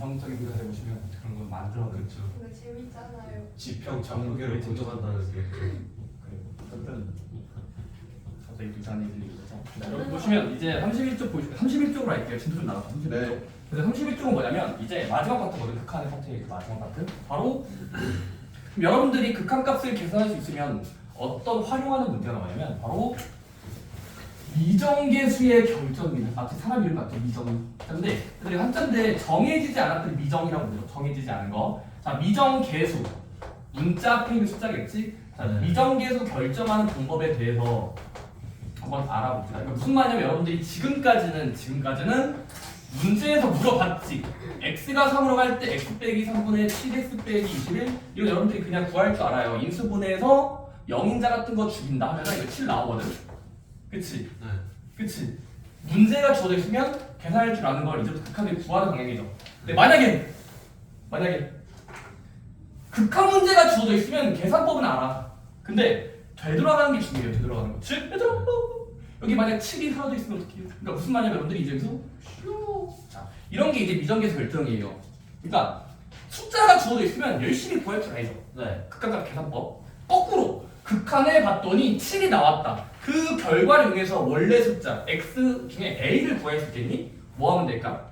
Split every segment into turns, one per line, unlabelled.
이성적인 분야 해보시면 그런 건 만들어
그렇죠.
이거 재밌잖아요.
지평
전국계를 분석한다는 게
어쨌든 갑자기 이상한 얘기 들리죠. 여기 보시면 이제 31쪽 31쪽으로 할게요. 진도 좀 나가서 31쪽.
네.
그래서 31쪽은 뭐냐면 이제 마지막 파트거든. 극한의 파트의 그 마지막 파트. 바로 여러분들이 극한값을 계산할 수 있으면 어떤 활용하는 문제가 나오냐면 바로 미정계수의 결정입니다. 마치 사람 이름 같죠. 미정인데 그들이 한자인데 정해지지 않았던 미정이라고 부르죠. 정해지지 않은 거. 자, 미정계수 문자 앞에 있는 숫자겠지. 자, 미정계수 결정하는 방법에 대해서 한번 알아봅시다. 그러니까 무슨 말이냐면 여러분들이 지금까지는 문제에서 물어봤지. x가 3으로 갈 때 x 빼기 3분의 7x 빼기 21 이거 여러분들이 그냥 구할 줄 알아요. 인수분해에서 영인자 같은 거 죽인다 하면 이거 7 나오거든. 그치?
네.
그치? 문제가 주어져 있으면 계산할 줄 아는 걸 이제부터 극한을 구하는 방향이죠. 근데 만약에 극한 문제가 주어져 있으면 계산법은 알아. 근데 되돌아가는 게 중요해요. 되돌아가는 거. 즉, 얘들아, 여기 만약 7이 사라져 있으면 어떻게 해요? 그러니까 무슨 말이냐면 여러분들이 이제 여기서 자, 이런 게 이제 미정계수 결정이에요. 그러니까 숫자가 주어져 있으면 열심히 구할 줄 알죠.
네.
극한값 계산법. 거꾸로 극한을 봤더니 7이 나왔다. 그 결과를 이용해서 원래 숫자 x 중에 a를 구할 수 있겠니? 뭐 하면 될까?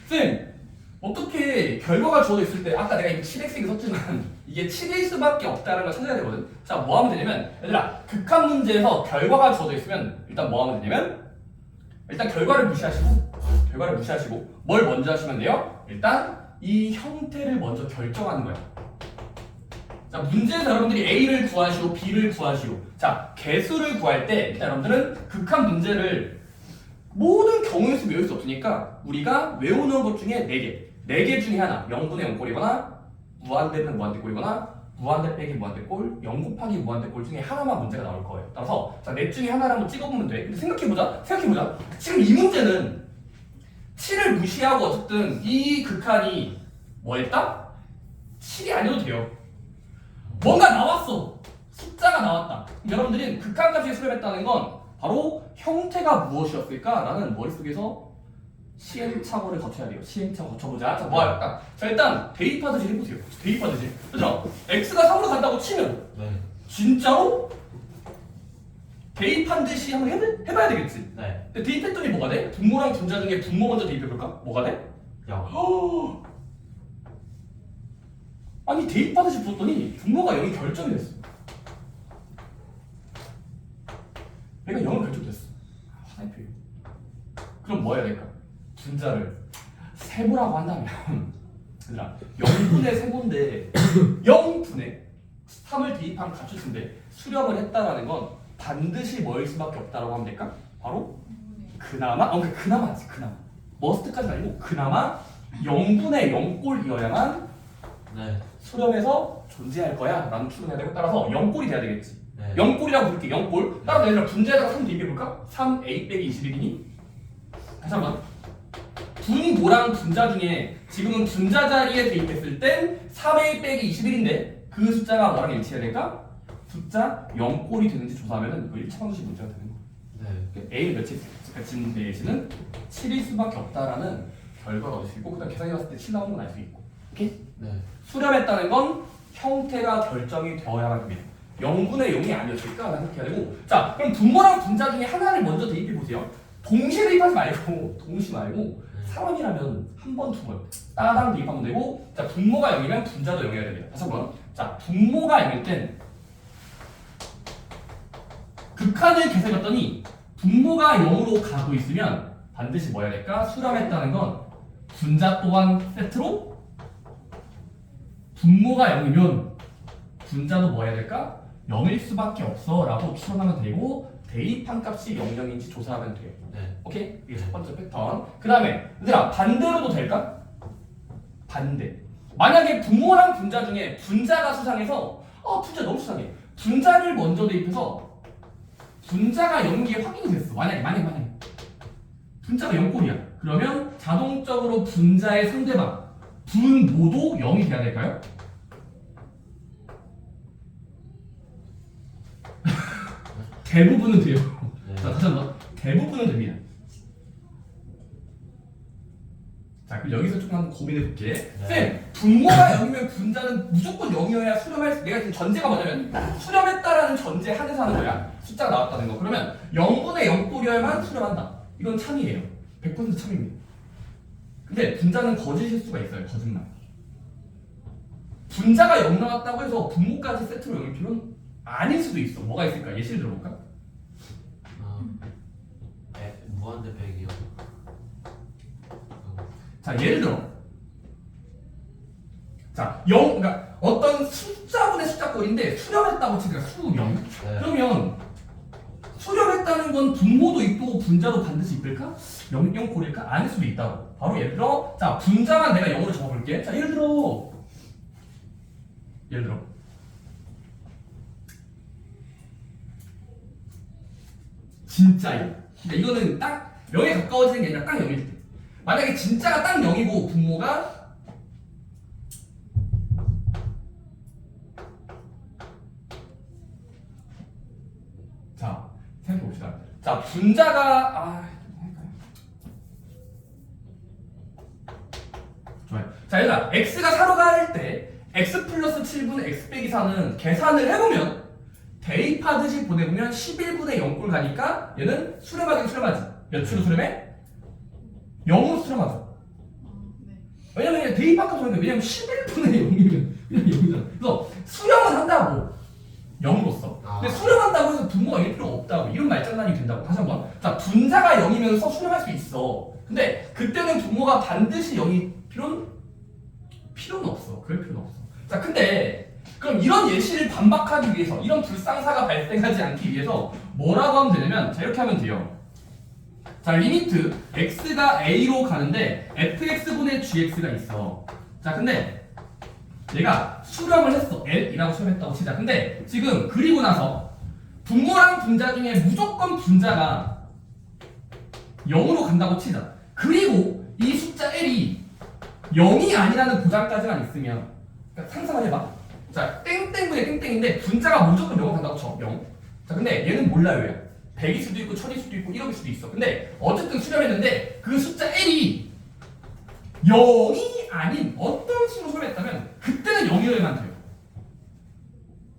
쌤, 어떻게 결과가 주어져 있을 때 아까 내가 이거 7x 썼지만 이게 7일 수밖에 없다는 걸 찾아야 되거든. 자, 뭐 하면 되냐면 얘들아, 극한 문제에서 결과가 주어져 있으면 일단 뭐 하면 되냐면 일단 결과를 무시하시고 뭘 먼저 하시면 돼요? 일단 이 형태를 먼저 결정하는 거야. 자, 문제에서 여러분들이 A를 구하시오, B를 구하시오. 자, 개수를 구할 때 일단 여러분들은 극한 문제를 모든 경우의 수 외울 수 없으니까 우리가 외우는 것 중에 4개. 4개 중에 하나, 0분의 0꼴이거나 무한대는 무한대꼴이거나 무한대 빼기 무한대꼴, 0 곱하기 무한대꼴 중에 하나만 문제가 나올 거예요. 따라서 자, 넷 중에 하나를 한번 찍어보면 돼. 근데 생각해보자. 지금 이 문제는 7을 무시하고 어쨌든 이 극한이 뭐였다? 7이 아니어도 돼요. 뭔가 나왔어. 숫자가 나왔다. 그럼 여러분들이 극한값이 수렴했다는 건 바로 형태가 무엇이었을까라는 머릿속에서 시행착오를 거쳐야 돼요. 시행착오 거쳐보자. 자, 뭐 할까? 자, 일단 대입하듯이 해보세요. 대입하듯이. 그죠? x가 3으로 간다고 치면
네.
진짜로 대입한 듯이 한번 해봐야 되겠지.
네.
근데 대입했더니 뭐가 돼? 분모랑 분자 중에 분모 먼저 대입해볼까? 뭐가 돼?
0.
아니 대입하듯이 풀었더니 분모가 0이 결정이 됐어. 얘가 0을 결정됐어. 하나의 표현. 그럼 뭐 해야 될까? 분자를 세모라고 한다면 얘들아 0분의 세모인데 0분의 3을 대입한 값수인데 수렴을 했다라는 건 반드시 뭐일 수밖에 없다라고 하면 될까? 바로 그나마 그나마지 그나마 머스트까지 아니고 그나마 0분의 0꼴이어야만
네.
수렴해서 존재할 거야 라는 추론해야 되고 따라서 0꼴이 돼야 되겠지.
네.
0꼴이라고 부를게. 0꼴. 따라서 얘들아 분자에다가 3 대입해볼까? 3a 빼기 21이니? 다시 한번 분모랑 분자 중에 지금은 분자 자리에 대입했을 땐 3a 빼기 21인데 그 숫자가 뭐랑 일치해야 될까? 숫자 0꼴이 되는지 조사하면 그 1차 방정식 문제가 되는 거야.
네.
a의 몇인 대신은 7일 수밖에 없다라는 결과가 얻을 수 있고 그다음 계산해봤을 때 7 나오는 건 알 수 있고. 오케이?
네.
수렴했다는 건 형태가 결정이 되어야만 됩니다. 0분의 0이 아니었을까? 라는 생각해야 되고 자, 그럼 분모랑 분자 중에 하나를 먼저 대입해보세요. 동시에 대입하지 말고 동시 말고 사람이라면 한 번, 두 번 따당 대입하면 되고 자, 분모가 0이면 분자도 0이어야 됩니다. 다시 한번 자, 분모가 0일 땐 극한을 계산해봤더니 분모가 0으로 가고 있으면 반드시 뭐 해야 될까? 수렴했다는 건 분자 또한 세트로 분모가 0이면 분자도 뭐 해야 될까? 0일 수밖에 없어 라고 추론하면 되고 대입한 값이 0, 0인지 조사하면 돼요.
네.
오케이? 이게 첫 번째 패턴. 그 다음에 얘들아 반대로도 될까? 반대. 만약에 분모랑 분자 중에 분자가 수상해서 분자 너무 수상해. 분자를 먼저 대입해서 분자가 0인 게 확인이 됐어. 만약에 분자가 0꼴이야. 그러면 자동적으로 분자의 상대방 분모도 0이 돼야 될까요? 대부분은 돼요.
네.
자, 다시 한번. 대부분은 됩니다. 자, 자, 그럼 여기서 조금 한번 고민해 볼게.
네.
쌤, 분모가 0이면 분자는 무조건 0이어야 수렴할 수. 내가 지금 전제가 뭐냐면 수렴했다라는 전제 하에서 하는 거야. 숫자가 나왔다는 거. 그러면 0분의 0꼴이어야만 수렴한다. 이건 참이에요. 100% 참입니다. 근데 분자는 거짓일 수가 있어요. 거짓말. 분자가 0 나왔다고 해서 분모까지 세트로 0일 필요는 아닐 수도 있어. 뭐가 있을까? 예시를 들어볼까?
무한대 100이요.
자, 예를 들어. 자, 0, 그러니까 어떤 숫자분의 숫자꼴인데 수렴했다고 치니까 수렴.
네.
그러면 수렴했다는 건 분모도 이쁘고 분자도 반드시 이쁠까? 0꼴일까? 아닐 수도 있다고. 바로 예를 들어, 자, 분자만 내가 0으로 적어볼게. 자, 예를 들어. 진짜야. 그러니까 이거는 딱 0에 가까워지는 게 아니라 딱 0일 때. 만약에 진짜가 딱 0이고 분모가 자, 생각해봅시다. 자, 분자가 좋아요. 자, 얘들아, x가 4로 갈 때 x 플러스 7분의 x 빼기 4는 계산을 해보면 대입하듯이 보내보면 11분의 0꼴 가니까 얘는 수렴하긴 수렴하지. 몇으로 수렴해? 0으로 수렴하죠. 왜냐면 얘 대입학과 소리인데 왜냐면 11분의 0이면 그냥 0이잖아. 그래서 수렴은 한다고 0으로서. 근데 수렴한다고 해서 분모가 1 필요 없다고 이런 말장난이 된다고. 다시 한번. 자, 분자가 0이면서 수렴할 수 있어. 근데 그때는 분모가 반드시 0이 필요는 없어. 그럴 필요는 없어. 자, 근데 그럼 이런 예시를 반박하기 위해서 이런 불상사가 발생하지 않기 위해서 뭐라고 하면 되냐면 자, 이렇게 하면 돼요. 자, 리미트 x가 a로 가는데 fx분의 gx가 있어. 자, 근데 얘가 수렴을 했어. l이라고 수렴했다고 치자. 근데 지금 그리고 나서 분모랑 분자 중에 무조건 분자가 0으로 간다고 치자. 그리고 이 숫자 l이 0이 아니라는 보장까지만 있으면 그러니까 상상을 해봐. 자, 땡땡분의 땡땡인데 분자가 무조건 0으로 간다고 쳐. 0. 자, 근데 얘는 몰라요. 얘. 100일 수도 있고 1000일 수도 있고 1억일 수도 있어. 근데 어쨌든 수렴했는데 그 숫자 L이 0이 아닌 어떤 수로 수렴했다면 그때는 0이어야만 돼요.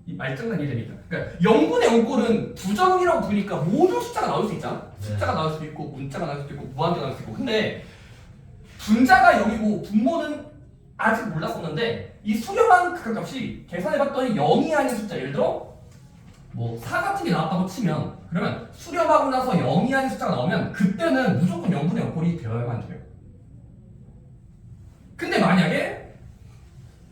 이 말장난 이해됩니까? 그러니까 0분의 0꼴은 부정이라고 부르니까 모든 숫자가 나올 수 있잖아. 숫자가 나올 수도 있고 문자가 나올 수도 있고 무한대가 나올 수도 있고. 근데 분자가 0이고 분모는 아직 몰랐었는데 이 수렴한 극한값이 계산해봤더니 0이 아닌 숫자, 예를 들어 뭐 4 같은 게 나왔다고 치면 그러면 수렴하고 나서 0이 아닌 숫자가 나오면 그때는 무조건 0분의 0꼴이 되어야만 돼요. 근데 만약에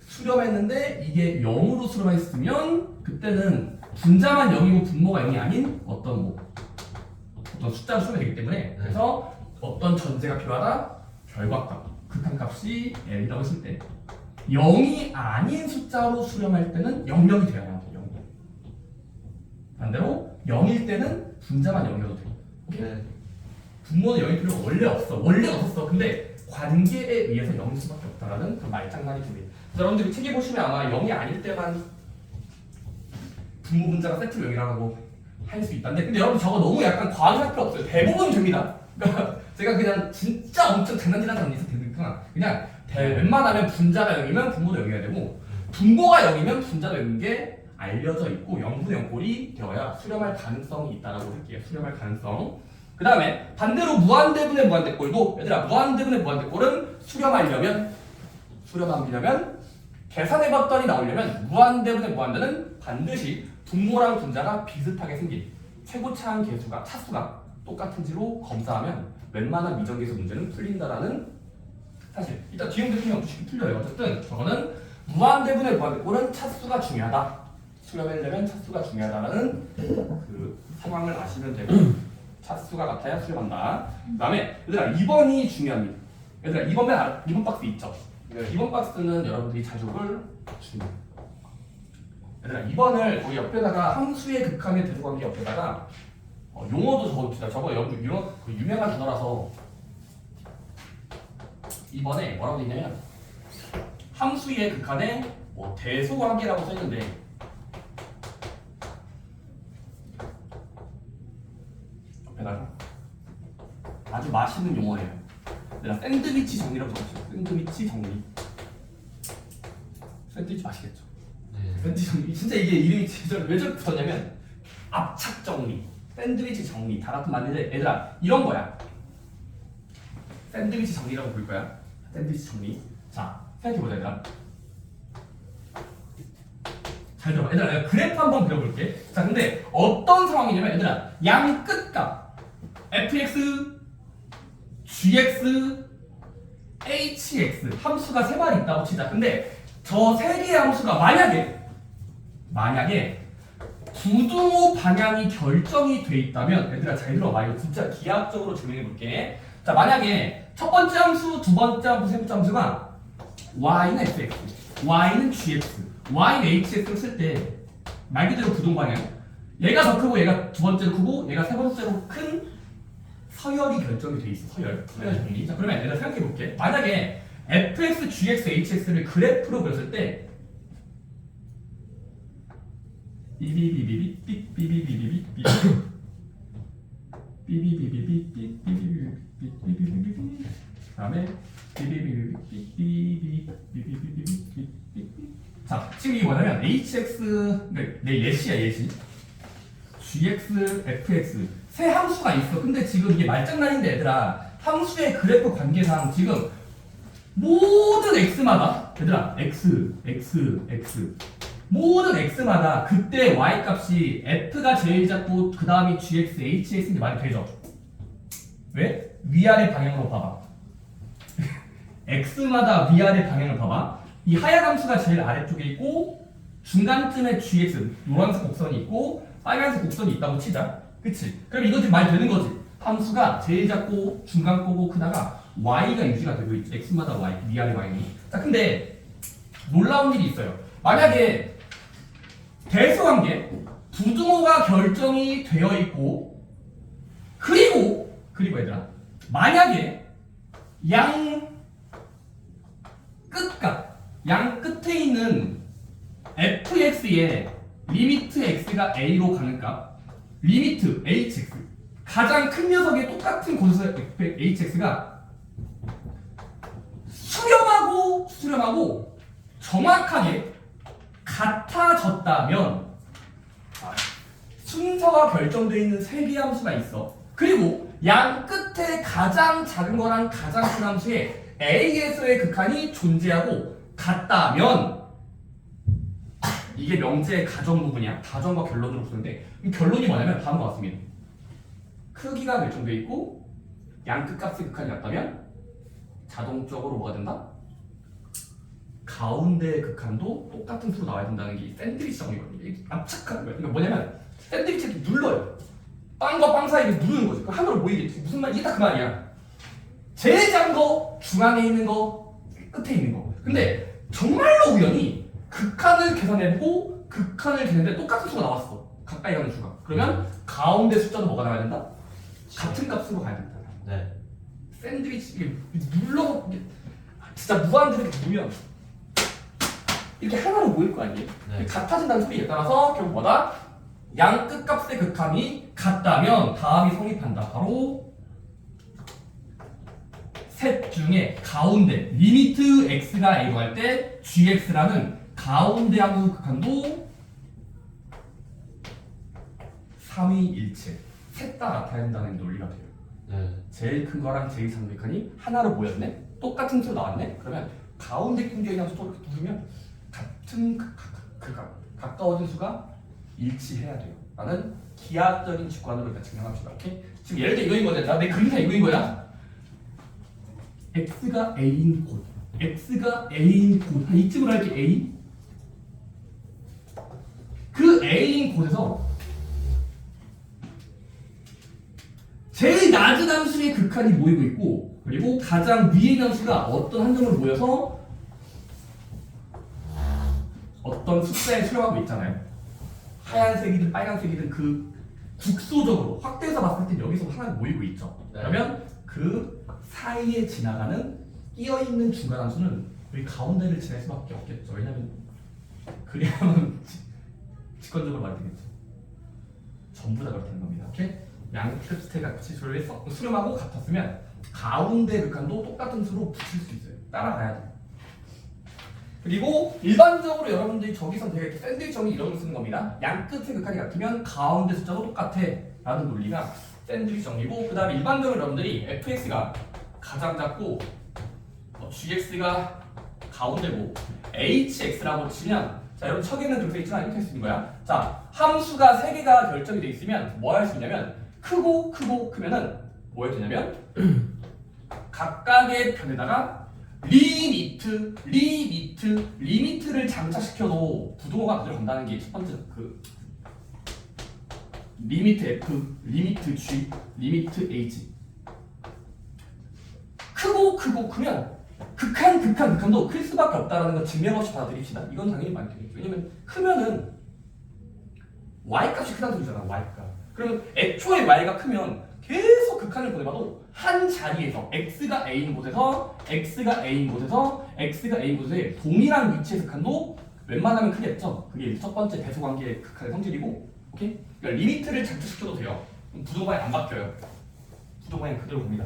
수렴했는데 이게 0으로 수렴했으면 그때는 분자만 0이고 분모가 0이 아닌 어떤 숫자로 수렴이 되기 때문에 그래서 어떤 전제가 필요하다? 결과값, 극한값이 L이라고 했을 때 0이 아닌 숫자로 수렴할 때는 0이 돼야만 돼요. 반대로 0일 때는 분자만 0이어도 돼. 오케이?
네.
분모는 0일 필요가 원래 없어. 원래 없었어. 근데 관계에 의해서 0일 수밖에 없다라는 그 말장난이 듭니다. 여러분들이 책에 보시면 아마 0이 아닐 때만 분모 분자가 세트로 0이라고 할 수 있다는데 근데 여러분 저거 너무 약간 과하게 할 필요 없어요. 대부분 됩니다. 그러니까 제가 그냥 진짜 엄청 장난질하는 사람이 있을 테니까 그냥 웬만하면 분자가 0이면 분모도 0이어야 되고 분모가 0이면 분자도 0인 게 알려져 있고 0분의 0꼴이 되어야 수렴할 가능성이 있다라고 할게요. 수렴할 가능성. 그 다음에 반대로 무한대분의 무한대꼴도 얘들아 무한대분의 무한대꼴은 수렴하려면 계산해봤더니 나오려면 무한대분의 무한대는 반드시 분모랑 분자가 비슷하게 생긴 최고차항 계수가 차수가 똑같은지로 검사하면 웬만한 미정계수 문제는 풀린다라는 사실. 일단 뒤에 문제 풀면 쉽게 풀려요. 어쨌든 저거는 무한대분의 무한대꼴은 차수가 중요하다. 수렴하려면 차수가 중요하다라는 그 상황을 아시면 되고 차수가 같아야 수렴한다. 그 다음에 얘들아 2번이 중요합니다. 얘들아 2번 박스 있죠? 2번 박스는 여러분들이 자주 볼 중요. 얘들아 2번을 거기 옆에다가 함수의 극한의 대소관계 옆에다가 용어도 적어봅시다. 저거 그 유명한 단어라서 2번에 뭐라고 되냐면 함수의 극한의 대소관계라고 써있는데 옆에다가 아주 맛있는 용어예요. 얘들아 샌드위치 정리라고 적었어요. 샌드위치 정리. 샌드위치 맛있겠죠?
네.
샌드위치 정리. 진짜 이게 이름이 왜 저렇게 붙었냐면 압착 정리, 샌드위치 정리 다 같은 말인데 얘들아 이런 거야. 샌드위치 정리라고 부를 거야. 샌드위치 정리. 자 생각해보자 얘들아. 잘 들어봐. 얘들아 내가 그래프 한번 그려볼게. 자 근데 어떤 상황이냐면 얘들아 양 끝값 fx, gx, hx 함수가 세 마리 있다고 치자. 근데 저 세 개의 함수가 만약에 부등호 방향이 결정이 돼 있다면 얘들아 잘 들어봐. 이거 진짜 기하학적으로 증명해 볼게. 자 만약에 첫 번째 함수, 두 번째 함수, 세 번째 함수가 y는 fx, y는 gx, y는 hx를 쓸 때 말 그대로 부동 방향. 얘가 더 크고 얘가 두 번째로 크고 얘가 세 번째로 큰 서열이 결정이 돼 있어. 서열 정리. 자 그러면 얘들아 생각해 볼게. 만약에 fx, gx, hx를 그래프로 그렸을 때 삐비비비비비비비비비비 삐비비비비비비비비비비비비비 그다음에 삐비비비비비비비비비비비비 자 지금 이게 뭐냐면 hx 내 예시야 예시 gx, fx 세 함수가 있어. 근데 지금 이게 말장난인데 얘들아 함수의 그래프 관계상 지금 모든 x마다 얘들아 x 모든 x마다 그때 y 값이 f가 제일 작고 그 다음이 gx, hx인데 말이 되죠? 왜? 위아래 방향으로 봐봐. x마다 위아래 방향을 봐봐. 이 하얀 함수가 제일 아래쪽에 있고 중간쯤에 gx 노란색 곡선이 있고 빨간색 곡선이 있다고 치자. 그치? 그럼 이거 지금 말이 되는 거지. 함수가 제일 작고 중간 거고 크다가 y가 유지가 되고 있지. x마다 y 위아래 y니. 자 근데 놀라운 일이 있어요. 만약에 대수관계 부등호가 결정이 되어 있고 그리고 얘들아 만약에 양 끝에 있는 fx의 리미트 x가 a로 가는 값 리미트 hx 가장 큰 녀석의 똑같은 곳에서 hx가 수렴하고 정확하게 같아졌다면 순서가 결정되어 있는 세 개의 함수가 있어. 그리고 양 끝에 가장 작은 거랑 가장 큰 함수에 A에서의 극한이 존재하고 같다면 이게 명제의 가정 부분이야. 가정과 결론으로 쓰는데 결론이 뭐냐면 다음과 같습니다. 크기가 결정되어 있고 양 끝값의 극한이 같다면 자동적으로 뭐가 된다? 가운데 극한도 똑같은 수로 나와야 된다는 게 샌드위치 정리거든요. 이게 압착하는 거예요. 그러니까 뭐냐면 샌드위치 이렇게 눌러요. 빵과 빵 사이를 누르는 거지. 그 하나로 모이겠지. 무슨 말? 이게 딱 그 말이야. 제일 작은 거, 중앙에 있는 거, 끝에 있는 거. 근데 정말로 우연히 극한을 계산해보고 극한을 계산했는데 똑같은 수가 나왔어. 가까이 가는 수가. 그러면 가운데 숫자도 뭐가 나와야 된다? 같은 값으로 가야 된다.
네.
샌드위치 이게 눌러서 이게 진짜 무한대로 이렇게 보면 이렇게 하나로 모일 거 아니에요?
네.
같아진다는 소리에 따라서 결국 뭐다? 양 끝값의 극함이 같다면 다음이 성립한다. 바로 셋 중에 가운데 리미트 x가 a로 할 때 gx라는 가운데 함수 극함도 3위일체 셋 다 같아야 된다는 논리가 돼요.
네.
제일 큰 거랑 제일 작은 극한이 하나로 모였네? 똑같은 수로 나왔네? 그러면 가운데 끈기의 함수 또 이렇게 누르면 같은 가까워진 수가 일치해야 돼요. 라는 기하학적인 직관으로 일단 증명합시다. 오케이? 지금 예를 들어 이거인 거잖아. 내 그림상 이거인 거야. x가 a인 곳. x가 a인 곳. 한 이쯤으로 할게 a. 그 a인 곳에서 제일 낮은 함수의 극한이 모이고 있고 그리고 가장 위에 있는 함수가 어떤 한 점으로 모여서 어떤 숫자에 수렴하고 있잖아요. 하얀색이든 빨간색이든 그 국소적으로 확대해서 봤을 때 여기서 하나 모이고 있죠.
네.
그러면 그 사이에 지나가는 끼어있는 중간 함수는 여기 가운데를 지날 수밖에 없겠죠. 왜냐면 그래야만 직관적으로 말이 되겠죠. 전부 다 그렇다는 겁니다. 오케이? 양끝의 같이 수렴하고 같았으면 가운데 극한도 똑같은 수로 붙일 수 있어요. 따라가야 돼. 그리고 일반적으로 여러분들이 저기서 되게 샌드위치형이 이런 걸 쓰는 겁니다. 양 끝의 극한이 같으면 가운데 숫자도 똑같아 라는 논리가 샌드위치 정리고, 그 다음에 일반적으로 여러분들이 fx가 가장 작고 gx가 가운데고 hx라고 치면, 자 여러분 척에는 그렇게 있지만 이렇게 할 수 있는 거야. 자 함수가 3개가 결정이 돼 있으면 뭐 할 수 있냐면 크고 크면은 뭐 해도 되냐면 각각의 편에다가 리미트를 장착시켜도 부동호가 그대로 간다는 게 첫 번째 그 리미트 F, 리미트 G, 리미트 H. 크고 크면 극한도 클 수밖에 없다는 건 증명 없이 받아들입시다. 이건 당연히 많이 되겠죠. 왜냐면 크면은 y 값이 크다는 소리잖아. y 값. 그러면 애초에 y가 크면 계속 극한을 보내봐도 한 자리에서 x가 a인 곳에서 x의 동일한 위치의 극한도 웬만하면 크겠죠. 그게 첫 번째 대소관계의 극한의 성질이고, 오케이? 그러니까 리미트를 장착시켜도 돼요. 부동방이 안 바뀌어요. 부동방이 그대로 봅니다.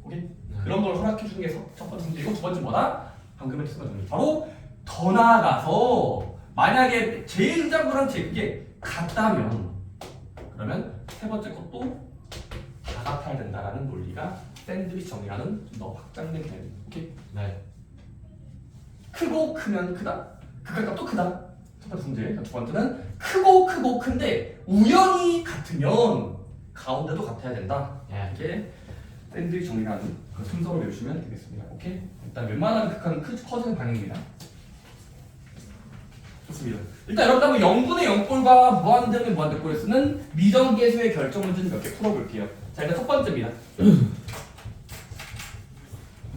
오케이? 그런 걸 허락해 주는 게 첫 번째 성질이고, 두 번째 뭐다? 방금 했던 거죠. 바로 더 나아가서 만약에 제1장부랑 제2게 같다면, 그러면 세 번째 것도 다 같아야 된다라는 논리가 샌드위치 정리하는 더 확장된 개념입니다. 오케이?
네.
크고 크면 크다. 극한값도 크다. 첫 번째 문제. 두 번째는 크고 큰데 우연히 같으면 가운데도 같아야 된다.
예.
이게 샌드위치 정리하는 그 순서로 외우시면 되겠습니다. 오케이? 일단 웬만한 극한은 커지는 방향입니다. 좋습니다. 일단 여러분 한번 0분의 0꼴과 무한대면 무한대꼴을 쓰는 미정계수의 결정 문제는 몇 개 풀어볼게요. 자, 일단 첫 번째입니다.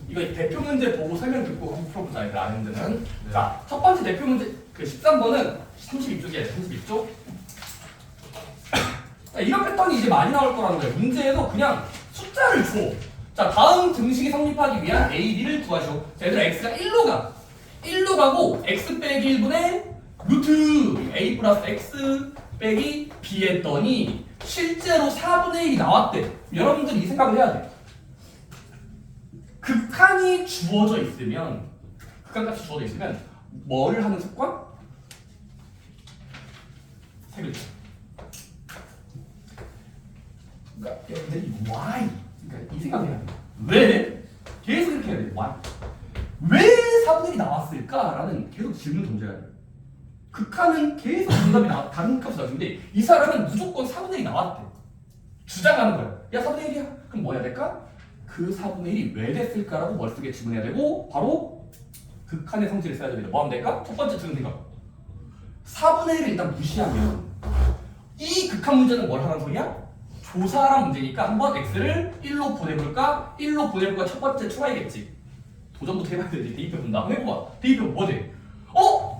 이거 대표 문제 보고 설명 듣고 한번 풀어보자. 얘들 아는 문제는.
네.
자, 첫 번째 대표 문제 그 13번은 32쪽이에요. 32쪽. 자, 이런 패턴이 이제 많이 나올 거라는 거예요. 문제에서 그냥 숫자를 줘. 자, 다음 등식이 성립하기 위한 A, B를 구하시오. 자, 얘들아 x가 1로 가. 1로 가고 x 빼기 1분의 루트 A 플러스 x 빼기 B 했더니 실제로 4분의 1이 나왔대. 여러분들이 이 생각을 해야 돼. 극한이 주어져 있으면, 극한값이 주어져 있으면 뭐를 하는 습관? 세 글자. 그러니까 여러분들이 why? 그러니까 이 생각을 해야 돼. 왜? 계속 이렇게 해야 돼. why? 왜 4분의 1이 나왔을까라는 계속 질문 던져야 돼. 극한은 계속 정답이 다른 값이 나오는데 이 사람은 무조건 4분의 1이 나왔대. 주장하는 거야. 야 4분의 1이야. 그럼 뭐 해야 될까? 그 4분의 1이 왜 됐을까라고 머릿속에 질문해야 되고, 바로 극한의 성질을 써야 됩니다. 뭐 하면 될까? 첫 번째 드는 생각. 4분의 1을 일단 무시하면 이 극한 문제는 뭘 하라는 소리야? 조사하라는 문제니까 한번 x를 1로 보내볼까? 1로 보내볼까? 첫 번째 추가이겠지. 도전부터 해봐야 되지. 대입해본다. 한번 해봐봐. 대입해보면 뭐 돼?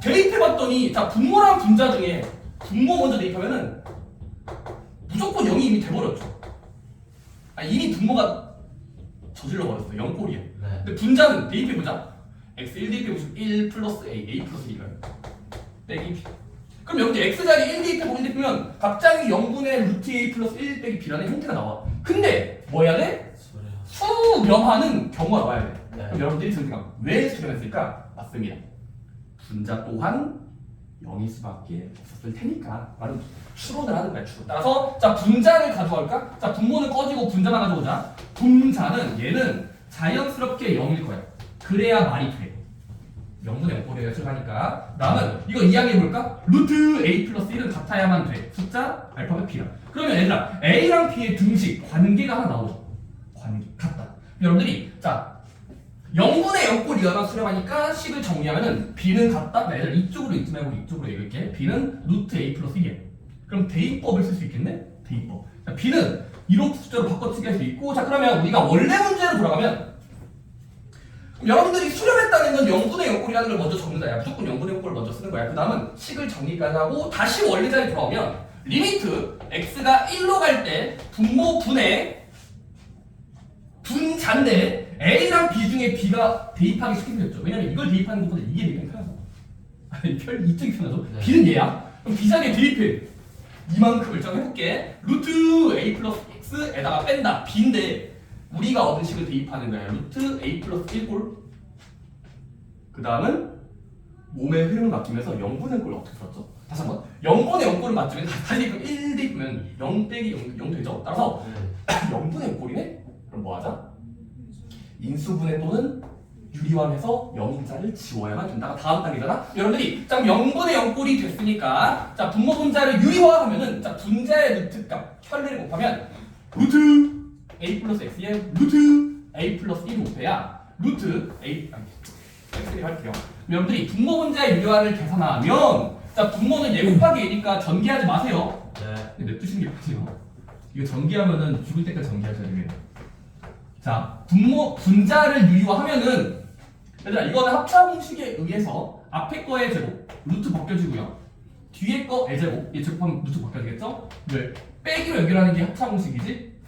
대입해봤더니 자 분모랑 분자 중에 분모 먼저 대입하면은 무조건 0이 이미 돼버렸죠. 이미 분모가 저질러버렸어. 0꼴이야.
네.
근데 분자는 대입해보자. x1 대입해보시면 1 플러스 a 플러스 2가 빼기 b. 그럼 여기 x자리 1 대입해보고 1 대입하면 갑자기 0분의 루트 a 플러스 1 빼기 b라는 형태가 나와. 근데 뭐 해야 돼? 수렴하는 경우가 나와야 돼.
네.
그럼 여러분들이 드는 생각, 왜 수렴했을까? 맞습니다. 분자 또한 0일 수밖에 없었을 테니까 라는 추론을 하는 거야. 추론. 따라서 자 분자를 가져갈까? 자 분모는 꺼지고 분자만 가져오자. 분자는 얘는 자연스럽게 0일 거야. 그래야 말이 돼. 0분의 0꼴에 출하니까. 다음은 이거 이야기해볼까? 루트 a 플러스 1은 같아야만 돼. 숫자 알파벳 b랑. 그러면 얘들아 a랑 b의 등식 관계가 하나 나오죠. 관계 같다. 여러분들이 자 0분의 0꼴 이하가 수렴하니까 식을 정리하면은 b는 같다. 얘들 이쪽으로 읽지 말고 이쪽으로 읽을게. b는 루트 a 플러스 1이야. 그럼 대입법을 쓸 수 있겠네? 대입법. 자, b는 1호 숫자로 바꿔치기 할 수 있고, 자 그러면 우리가 원래 문제로 돌아가면 여러분들이 수렴했다는 건 0분의 0꼴이라는 걸 먼저 적는다. 야, 무조건 0분의 0꼴을 먼저 쓰는 거야. 그 다음은 식을 정리까지 하고 다시 원래 자리 돌아오면 리미트 x가 1로 갈 때 분모 분의 분자인데 a랑 b 중에 b가 대입하기 쉽게 생겼죠. 왜냐면 이걸 대입하는 것보다 이게 대입하기 편하죠. 아니 별 이쪽이 편하죠.
네.
b는 얘야. 그럼 b 자리에 대입해. 이만큼을 정해볼게. 루트 a 플러스 x에다가 뺀다. b인데 우리가 얻은 식을 대입하는 거야. 루트 a 플러스 1꼴. 그 다음은 몸의 흐름을 맡기면서 0분의 꼴을 어떻게 풀었죠? 다시 한번 0분의 0꼴을 맞추면 다시 1 대입하면 0 빼기 0 되죠? 따라서
네.
0분의 0꼴이네? 그럼 뭐 하자? 인수분해 또는 유리화해서 0인자를 지워야만 된다가 다음 단계잖아? 여러분들이 자 0분의 0꼴이 됐으니까 자 분모 분자를 유리화하면은 자 분자의 루트 값 편례를 곱하면 루트 a 플러스 x의 루트 a 플러스 1을 곱해야 루트 a x를 할게요. 여러분들이 분모 분자의 유리화를 계산하면 자 분모는 얘 곱하기 얘니까 전개하지 마세요.
네.
냅두시는 게 맞아요. 이거 전개하면은 죽을 때까지 전개하셔야 됩니다. 자, 분자를 유리화하면은 얘들아 이거는 합차 공식에 의해서 앞에 거의 제곱 루트 벗겨지고요. 뒤에 거의 제곱 얘 제곱하면 루트 벗겨지겠죠? 왜? 빼기로 연결하는 게 합차 공식이지?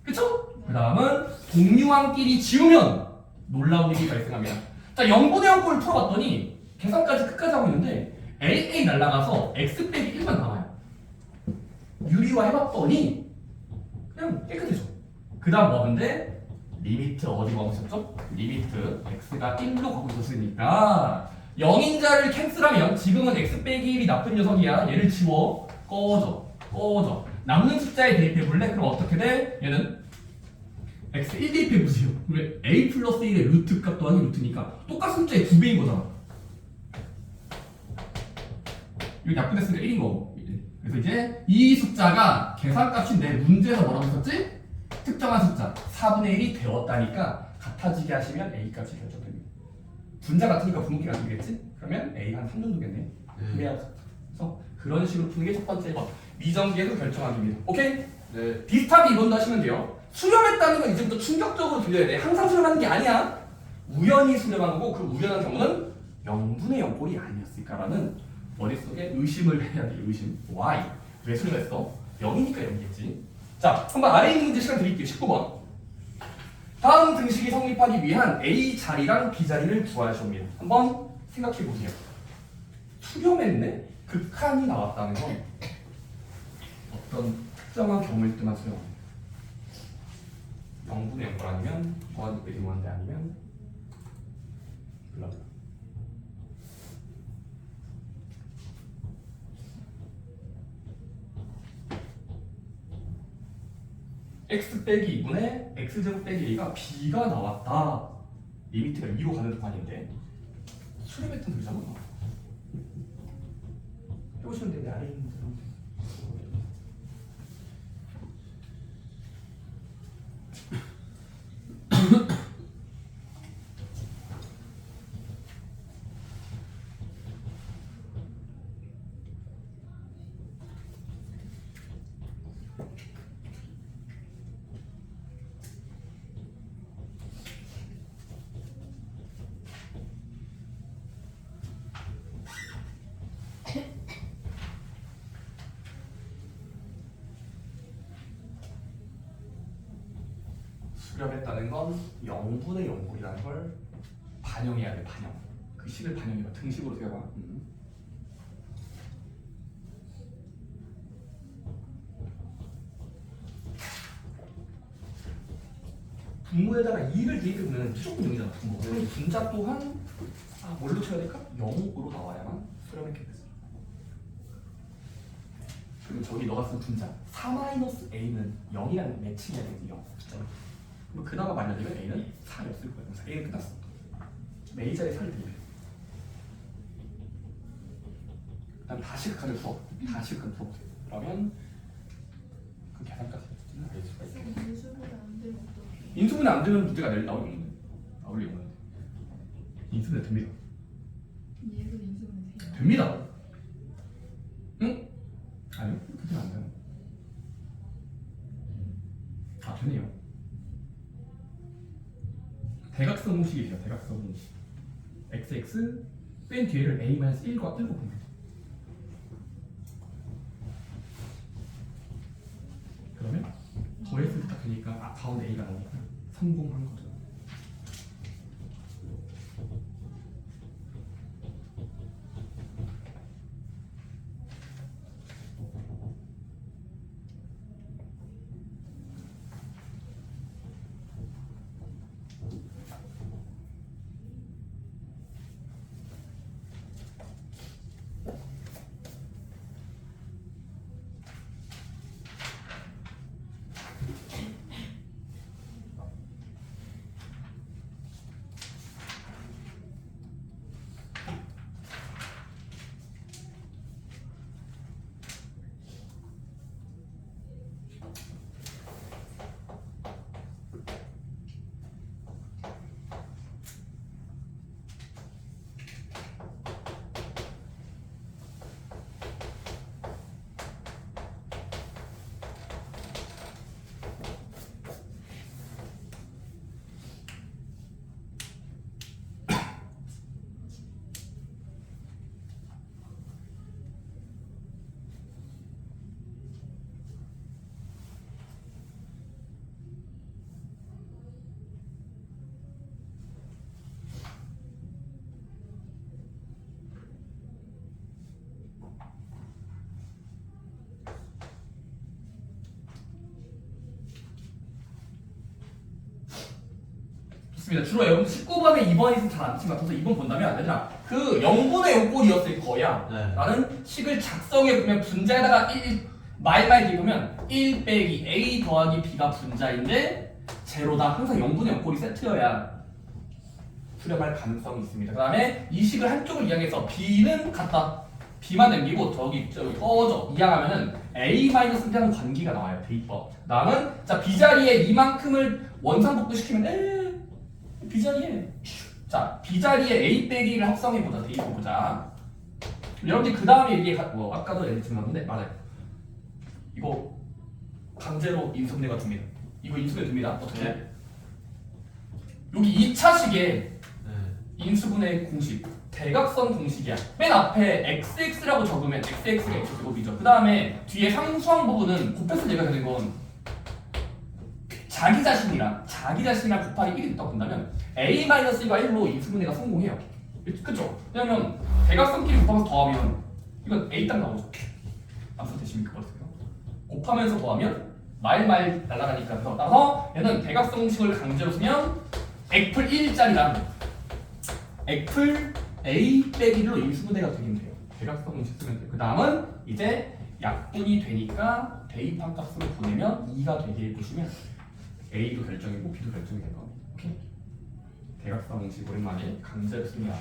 그쵸? 그 다음은 공유항끼리 지우면 놀라운 일이 발생합니다. 자, 0분의 0꼴을 풀어봤더니 계산까지 끝까지 하고 있는데 a 날라가서 x 빼기 1만 남아요. 유리화 해봤더니 그냥 깨끗해져. 그 다음 뭐 하는데 리미트 어디로 가고 있었죠? 리미트 x가 1로 가고 있었으니까 0인자를 캔슬하면 지금은 x 빼기 1이 나쁜 녀석이야. 얘를 지워 꺼져 남는 숫자에 대입해볼래? 그럼 어떻게 돼? 얘는 x 1 대입해보세요. 왜? a 플러스 1의 루트 값 더하기 루트니까 똑같은 숫자의 2배인 거잖아. 이거 나쁜 했으니까 1인 거고. 그래서 이제 이 숫자가 계산값이 내 문제에서 뭐라고 했었지? 특정한 숫자 4분의 1이 되었다니까 같아지게 하시면 A값이 결정됩니다. 분자 같으니까 분모끼리 같으겠지? 그러면 A 한 3 정도겠네. 그래서 그런 식으로 푸는 게 첫 번째 번. 미정기에서 결정하기입니다. 오케이?
네.
비슷하게 이번도 하시면 돼요. 수렴했다는 건 이제부터 충격적으로 들려야 돼. 항상 수렴하는 게 아니야. 우연히 수렴한 거고 그 우연한 경우는 0분의 0꼴이 아니었을까라는 머릿속에 의심을 해야 돼. 의심. Why? 왜 수렴했어? 0이니까 0이겠지. 자, 한번 아래 있는 문제 시간 드릴게요. 19번. 다음 등식이 성립하기 위한 A 자리랑 B 자리를 구하시옵니다. 한번 생각해 보세요. 수렴했네? 극한이 나왔다는 건 어떤 특정한 경우일 때만 수렴합니다. 0분의 0꼴 아니면 무한대 빼기 무한대 아니면 블라블라. x 빼기 2분의 x제곱 빼기 a가 b가 나왔다. 리미트가 2로 가는 조건인데 수렴했던 글자가 나와. 해보시면 되는데 아래 있는 대로. 수렴했다는 건 0분의 0꼴이라는 걸 반영해야 돼. 반영. 그 식을 반영해봐. 등식으로 세워봐. 분모에다가 2를 대입해보면 무조건 0이잖아. 분모. 그럼 분자 또한 뭘로 쳐야 될까? 0으로 나와야만 수렴했게 됐어. 그리고 저기 너가 쓴 분자 4-a는 0이라는 매칭해야 되거든. 0. 그럼 그나마 말려되면 a는 4였을 거야. 그래서 a는 끝났어. a 자리에 4를 대입해. 그 다음 다시 극한을 풀어. 다시 극한을 풀어보세요. 그러면 그 계산까지 알 수가 있어. 인수분해 안 되면 문제가 나올 리 없는데. 나올 리 없는데. 인수분해 됩니다.
얘도 인수분해 돼요?
됩니다. 응? 아니요. 그렇게 안 돼요. 되네요. 대각선 공식이죠. 대각선 공식. xx 뺀 뒤에를 a-1과 1로 봅니다. 그러면 더했을 때 딱 되니까 가운데 a가 나오니까 성공한 거죠. 좋습니다. 주로 여러분 19번에 2번이 잘 안 치는 것 같아서 2번 본다면 얘들아 그 0분의 0꼴이었을 거야.
네.
나는 식을 작성해 보면 분자에다가 1 말말 뒤보면 1 빼기 a 더하기 b가 분자인데 제로다. 항상 0분의 0꼴이 세트여야 수렴할 가능성이 있습니다. 그 다음에 이 식을 한쪽을 이항해서 b는 같다. b만 남기고 저기 꺼져 이항하면은 a-b라는 관계가 나와요. 대입법. 다음은 자 b자리에 이만큼을 원상복구 시키면 b자리에 자 b자리에 a 빼기를 합성해보자. 대입해보자. 여러분들 그 다음에 이게 뭐 아까도 얘기했지만 맞아요. 이거 강제로 인수분해가 됩니다. 이거 인수분해 됩니다. 어떻게?
네.
여기 2차식에
네.
인수분해 공식 대각선 공식이야. 맨 앞에 xx라고 적으면 xx가 x제곱이죠. 그 다음에 뒤에 상수항 부분은 곱해서 얘가 되는 건 자기 자신이랑 곱하기 1이 있다고 본다면 a-1과 1로 인수분해가 성공해요. 그쵸? 왜냐면 대각선끼리 곱하면서 더하면 이건 a 딱 나오죠. 암산 되십니까? 그렇습니다. 곱하면서 더하면 말 날아가니까 따라서 얘는 대각선 공식을 강제로 쓰면 액풀 1짜리랑 액풀 a 빼기 1로 인수분해가 되긴 돼요. 대각선 공식 쓰면 돼요. 그 다음은 이제 약분이 되니까 대입한 값으로 보내면 2가 되게 해보시면 a도 결정이고 b도 결정이 될 겁니다. 오케이? 대각선 공식 오랜만에 강제로 쓰면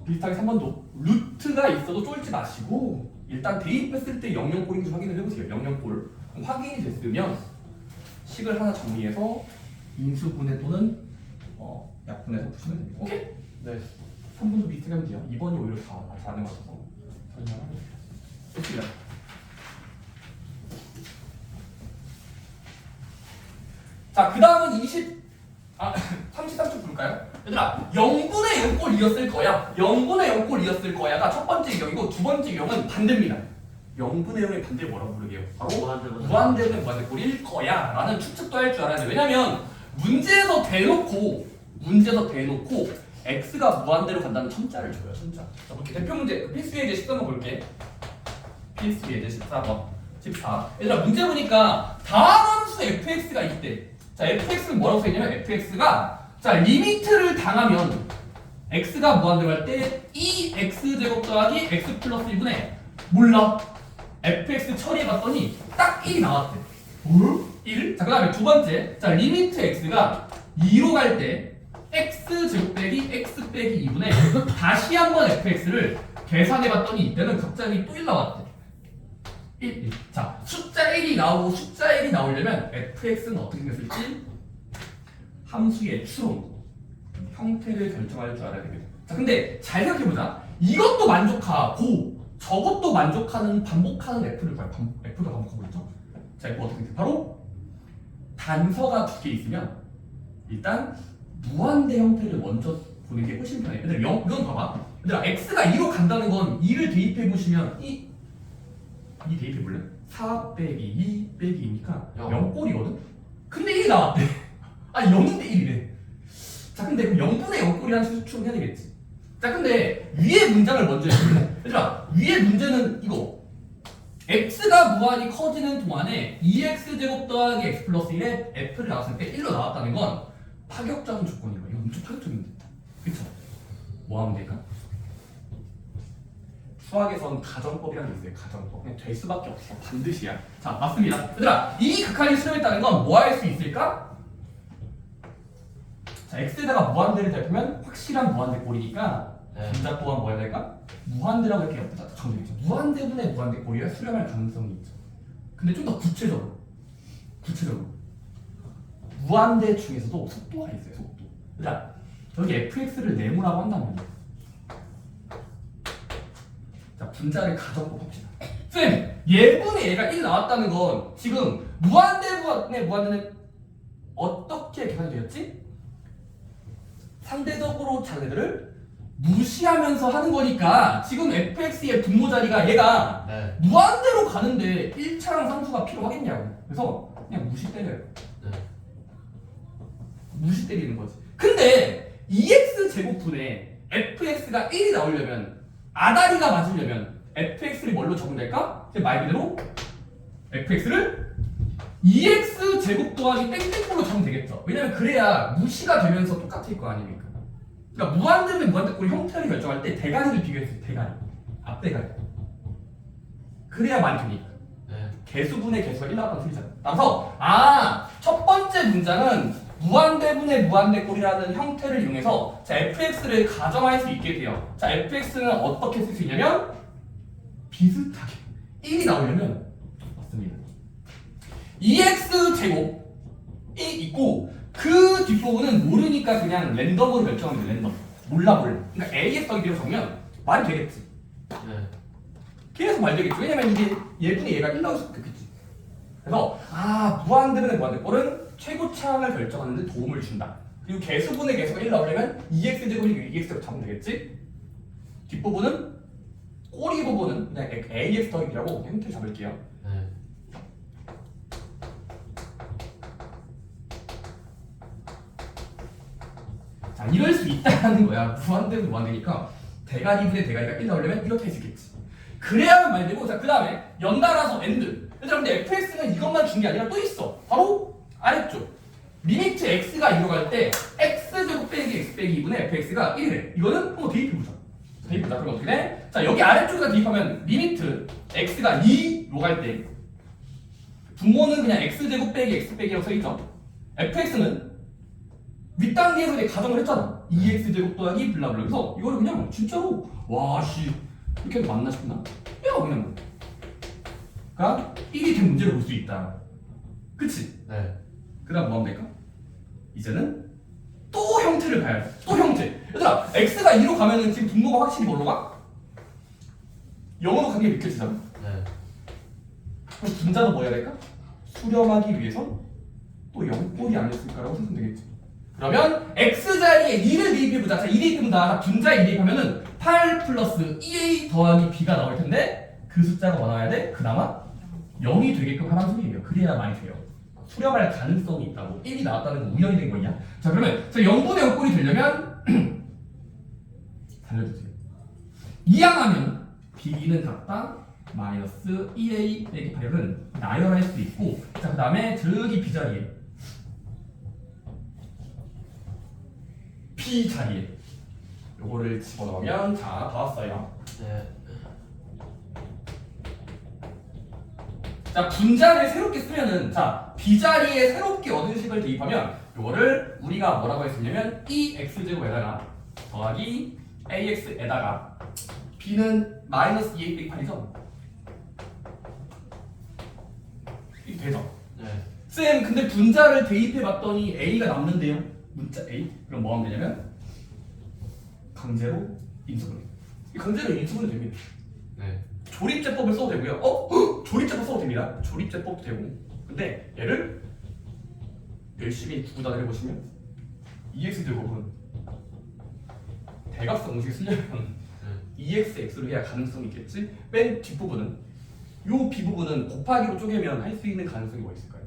비슷하게 3번도 루트가 있어도 쫄지 마시고 일단 대입했을 때 00꼴인지 확인을 해보세요. 00꼴 확인이 됐으면 식을 하나 정리해서 인수분해 또는 약분해서 푸시면 됩니다. 오케이? 네. 3번도 비슷하게 하면 돼요. 2번이 오히려 다 잘하는 것 같아서 설명하면 돼요. 좋습니다. 자, 그 다음은 33쪽 볼까요? 얘들아, 0분의 0꼴이었을 거야. 0분의 0꼴이었을 거야가 첫 번째 유형이고 두 번째 유형은 반대입니다. 0분의 0의 반대를 뭐라고 부르게요? 바로 무한대분의 무한대꼴일 거야 라는 추측도 할 줄 알아야 돼. 왜냐면 문제에서 대놓고 x가 무한대로 간다는 첨자를 줘요. 첨자. 자, 볼게. 대표 문제 필수 예제 14번 볼게. 필수 예제 14번 14. 얘들아 문제 보니까 다음 함수 fx가 있대. 자 fx는 뭐라고 써있냐면 fx가 자 리미트를 당하면 x가 무한대로 할 때 2x제곱 더하기 x 플러스 1분의 몰라 fx 처리해봤더니 딱 1이 나왔대. 뭐? 1? 자 그 다음에 두 번째 자 리미트 x가 2로 갈 때 x제곱 빼기 x 빼기 2분의 다시 한번 fx를 계산해봤더니 이때는 갑자기 또 1 나왔대. 1. 자 숫자 1이 나오고 숫자 1이 나오려면 fx는 어떻게 생겼을지 함수의 추론 형태를 결정할 줄 알아야 되거든. 자 근데 잘 생각해보자. 이것도 만족하고 저것도 만족하는 반복하는 f를 봐요. f가 반복하고 있죠. 자 이거 어떻게 돼? 바로 단서가 두 개 있으면 일단 무한대 형태를 먼저 보는 게 훨씬 편해. 얘들아 이건 봐봐. 얘들아 x가 2로 간다는 건 2를 대입해 보시면 2 대입해 볼래? 4 빼기 2 빼기 2니까 0꼴이거든? 근데 1이 나왔대. 아 0인데 1이래. 자 근데 그럼 0분의 0꼴이라는 수축은 해야 되겠지. 자 근데 위의 문장을 먼저 해볼래? 얘들아 위의 문제는 이거 x가 무한히 커지는 동안에 2x제곱 더하기 x 플러스 1에 f를 나왔을 때 1로 나왔다는 건 파격적인 조건이에요. 이거 엄청 파격적인데 그쵸? 뭐 하면 될까? 수학에선 가정법이라는 게 있어요. 가정법. 그냥 될 수밖에 없어. 반드시야. 자, 맞습니다. 얘들아, 이 극한을 수렴했다는 건 뭐 할 수 있을까? 자, x에다가 무한대를 대표면 확실한 무한대꼴이니까 분자 또한 뭐 해야 될까? 무한대라고 이렇게 옆에다 정리했죠. 무한대분의 무한대꼴이라 수렴할 가능성이 있죠. 근데 좀 더 구체적으로 무한대 중에서도 속도가 있어요. 속도. 얘들아, 저기 fx를 네모라고 한다면 자, 분자를 가정법 합시다. 쌤! 예분의 얘가 1 나왔다는 건 지금 무한대분의 무한대는 어떻게 계산이 되었지? 상대적으로 자네들을 무시하면서 하는 거니까 지금 fx의 분모 자리가 얘가 무한대로 가는데 1차랑 상수가 필요하겠냐고. 그래서 그냥 무시 때려요. 무시 때리는 거지. 근데 2x 제곱분에 fx가 1이 나오려면 아다리가 맞으려면 fx를 뭘로 적으면 될까? 말 그대로 fx를 2x 제곱 더하기 땡땡꼴로 적으면 되겠죠. 왜냐면 그래야 무시가 되면서 똑같을 거 아닙니까? 그러니까 무한대분의 무한대꼴 형태를 결정할 때 대가리를 비교했어요. 대가리, 앞대가리. 그래야 많이 되니까.
네.
개수분의 개수가 1 나왔다는 소리잖아. 따라서 첫 번째 문장은 무한대분의 무한대꼴이라는 형태를 이용해서 자 fx를 가정할 수 있게 돼요. 자 fx는 어떻게 쓸 수 있냐면 비슷하게 1이 나오려면 맞습니다. 2x 제곱이 있고 그 뒷부분은 모르니까 그냥 랜덤으로 결정하면 돼. 랜덤. 몰라. 그러니까 ax 더하기 b로 적으면 말이 되겠지.
네.
계속 말 되겠지. 왜냐면 이게 얘분이 얘가 1 나올 수밖에 없겠지. 그래서 무한대분의 무한대꼴은 최고차항을 결정하는 데 도움을 준다. 그리고 개수분의 개수가 1 나오려면 2x 제곱이 2x 제곱 잡으면 되겠지. 뒷부분은 꼬리 부분은 그냥 ax 더하기 b라고 형태 잡을게요.
네.
자, 이럴 수 있다는 거야. 무한대분 무한대니까 대가리분의 대가리가 1 나오려면 이렇게 할 수 있겠지. 그래야만 말되고, 자, 그 다음에 연달아서 AND. 얘들아, 근데 fx는 이것만 준 게 아니라 또 있어. 바로 아래쪽. 리미트 x가 2로 갈 때 x제곱 빼기 x 빼기 2분의 fx가 1이래. 이거는 한번 대입해보자. 대입해보자. 그럼 어떻게 돼? 자, 여기 아래쪽에다 대입하면 리미트 x가 2로 갈 때 분모는 그냥 x제곱 빼기 x 빼기라고 써있죠. fx는 윗단계에서 이제 가정을 했잖아. 2x제곱 더하기 블라블라. 그래서 이거를 그냥 진짜로 와씨 이렇게 해도 맞나 싶나? 야 그냥 그러니까 1이 된 문제를 볼 수 있다. 그치?
네.
그 다음 뭐 하면 될까? 이제는 또 형태를 봐야 돼. 또 형태. 얘들아 x가 2로 가면은 지금 분모가 확실히 뭘로 가? 0으로 가는 게 느껴지잖아.
네.
그럼 분자도 뭐 해야 될까? 수렴하기 위해선 또 0꼴이 아니었을까라고 생각하면 되겠지. 그러면 x자리에 2를 대입해보자. 자, 2 대입해본다. 분자에 2 대입하면은 8 플러스 2a 더하기 b가 나올 텐데 그 숫자가 뭐 나와야 돼? 그나마 0이 되게끔 하라는 소리예요. 그래야 많이 돼요. 수렴할 가능성이 있다고. 1이 나왔다는 건 우연이 된 거냐? 자, 그러면 저 0분의 0꼴이 되려면 살려주세요. 이항하면 b는 같다 마이너스 2a 빼기 8은 나열할 수 있고, 자, 그 다음에 저기 b자리에 p 자리에 요거를 집어넣으면 자, 다 왔어요.
네.
자, 분자를 새롭게 쓰면은 자, b 자리에 새롭게 얻은 식을 대입하면 요거를 우리가 뭐라고 했었냐면 2x제곱에다가 더하기 ax에다가 b는 마이너스 2a 빼기 8이죠? 이게 되죠?
네.
쌤, 근데 분자를 대입해봤더니 a가 남는데요? 문자 a? 그럼 뭐 하면 되냐면 강제로 인수분해. 이 강제로 인수분해 됩니다.
네.
조립제법을 써도 되고요. 조립제법 써도 됩니다. 조립제법도 되고. 근데 얘를 열심히 구단을 해보시면 EX제곱은 대각선 공식 쓰려면 EXX로 해야 가능성이 있겠지. 맨 뒷부분은 요 B부분은 곱하기로 쪼개면 할 수 있는 가능성이 뭐 있을까요?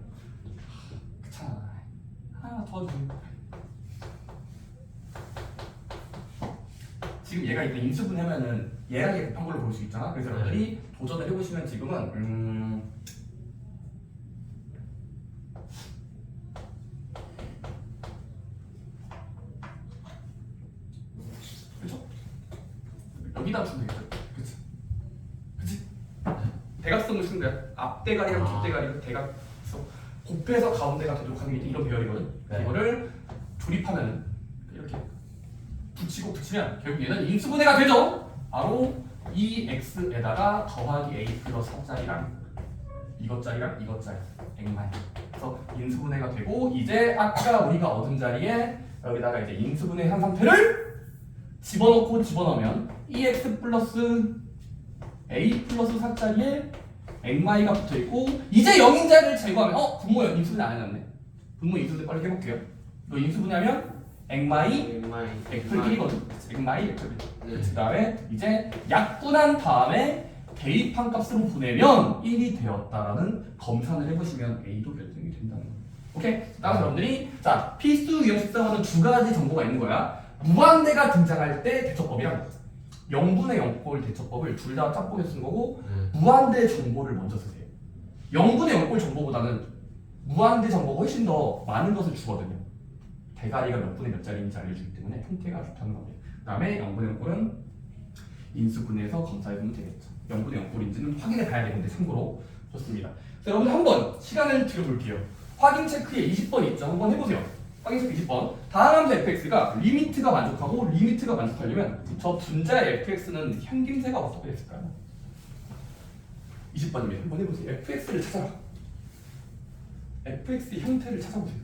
그렇잖아. 하나 도와주세요. 지금 얘가 일단 인수분해하면은 얘랑 얘 곱한 걸로 볼 수 있잖아. 그래서 여러분들이 도전을 해보시면 지금은 그렇죠? 여기다 주면 되겠죠. 그렇지? 그렇지? 대각선을 쓰는 거야. 앞대가리랑 뒷대가리를 대각선 곱해서 가운데가 되도록 하는 게 이런 배열이거든.
네.
이거를 조립하면은 이렇게 붙이고 붙이면 결국 얘는 인수분해가 되죠. 바로 2x에다가 더하기 a 플러스 4짜리랑 이것짜리랑 이것짜리 x만. 그래서 인수분해가 되고 이제 아까 우리가 얻은 자리에 여기다가 이제 인수분해한 상태를 집어넣으면 2x 플러스 a 플러스 4짜리에 x마이가 붙어있고 이제 0인자를 제거하면 분모 인수분해 안 해놨네. 분모 인수분해 빨리 해볼게요. 너 인수분해하면 x마이 x끼리거든. x마이 x끼리. 그 다음에 이제 약분한 다음에 대입한 값으로 보내면 1이 되었다라는 검산을 해보시면 a도 결정이 된다는 거예요. 오케이? 따라서 여러분들이 자 필수 유형 식성하는 두 가지 정보가 있는 거야. 무한대가 등장할 때 대처법이랑 0분의 0꼴 대처법을 둘 다 짝꿍에서 쓴 거고 무한대 정보를 먼저 쓰세요. 0분의 0꼴 정보보다는 무한대 정보가 훨씬 더 많은 것을 주거든요. 대가리가 몇 분의 몇 자리인지 알려주기 때문에 형태가 좋다는 겁니다. 그 다음에 0분의 0꼴은 인수분해해서 검사해보면 되겠죠. 0분의 0꼴인지는 확인해 봐야 되는데 참고로 좋습니다. 자, 여러분들 한번 시간을 들여볼게요. 확인 체크에 20번 있죠. 한번 해보세요. 확인 체크 20번. 다항함수 fx가 리미트가 만족하고 리미트가 만족하려면 저 분자의 fx는 형김새가 어떻게 됐을까요? 20번이면 한번 해보세요. fx를 찾아라. fx의 형태를 찾아보세요.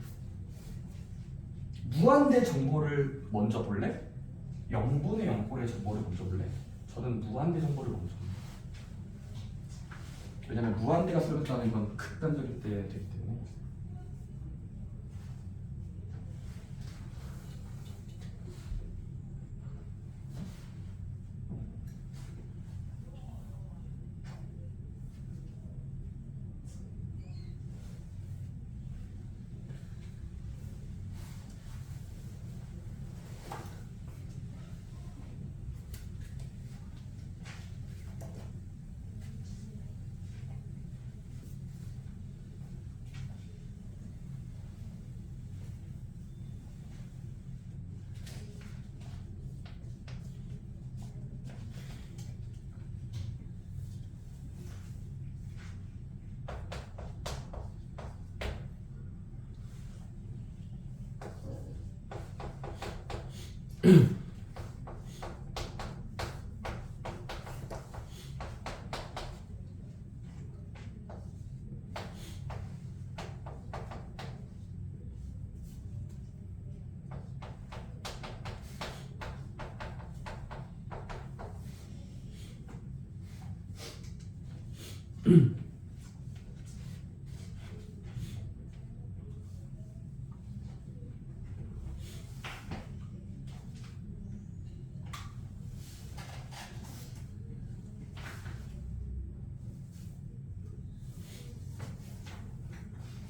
무한대 정보를 먼저 볼래? 0분의 0꼴의 정보를 먼저 볼래? 저는 무한대 정보를 먼저 볼래. 왜냐면 무한대가 수렴했다는 건 극단적일 때 되기 때문에.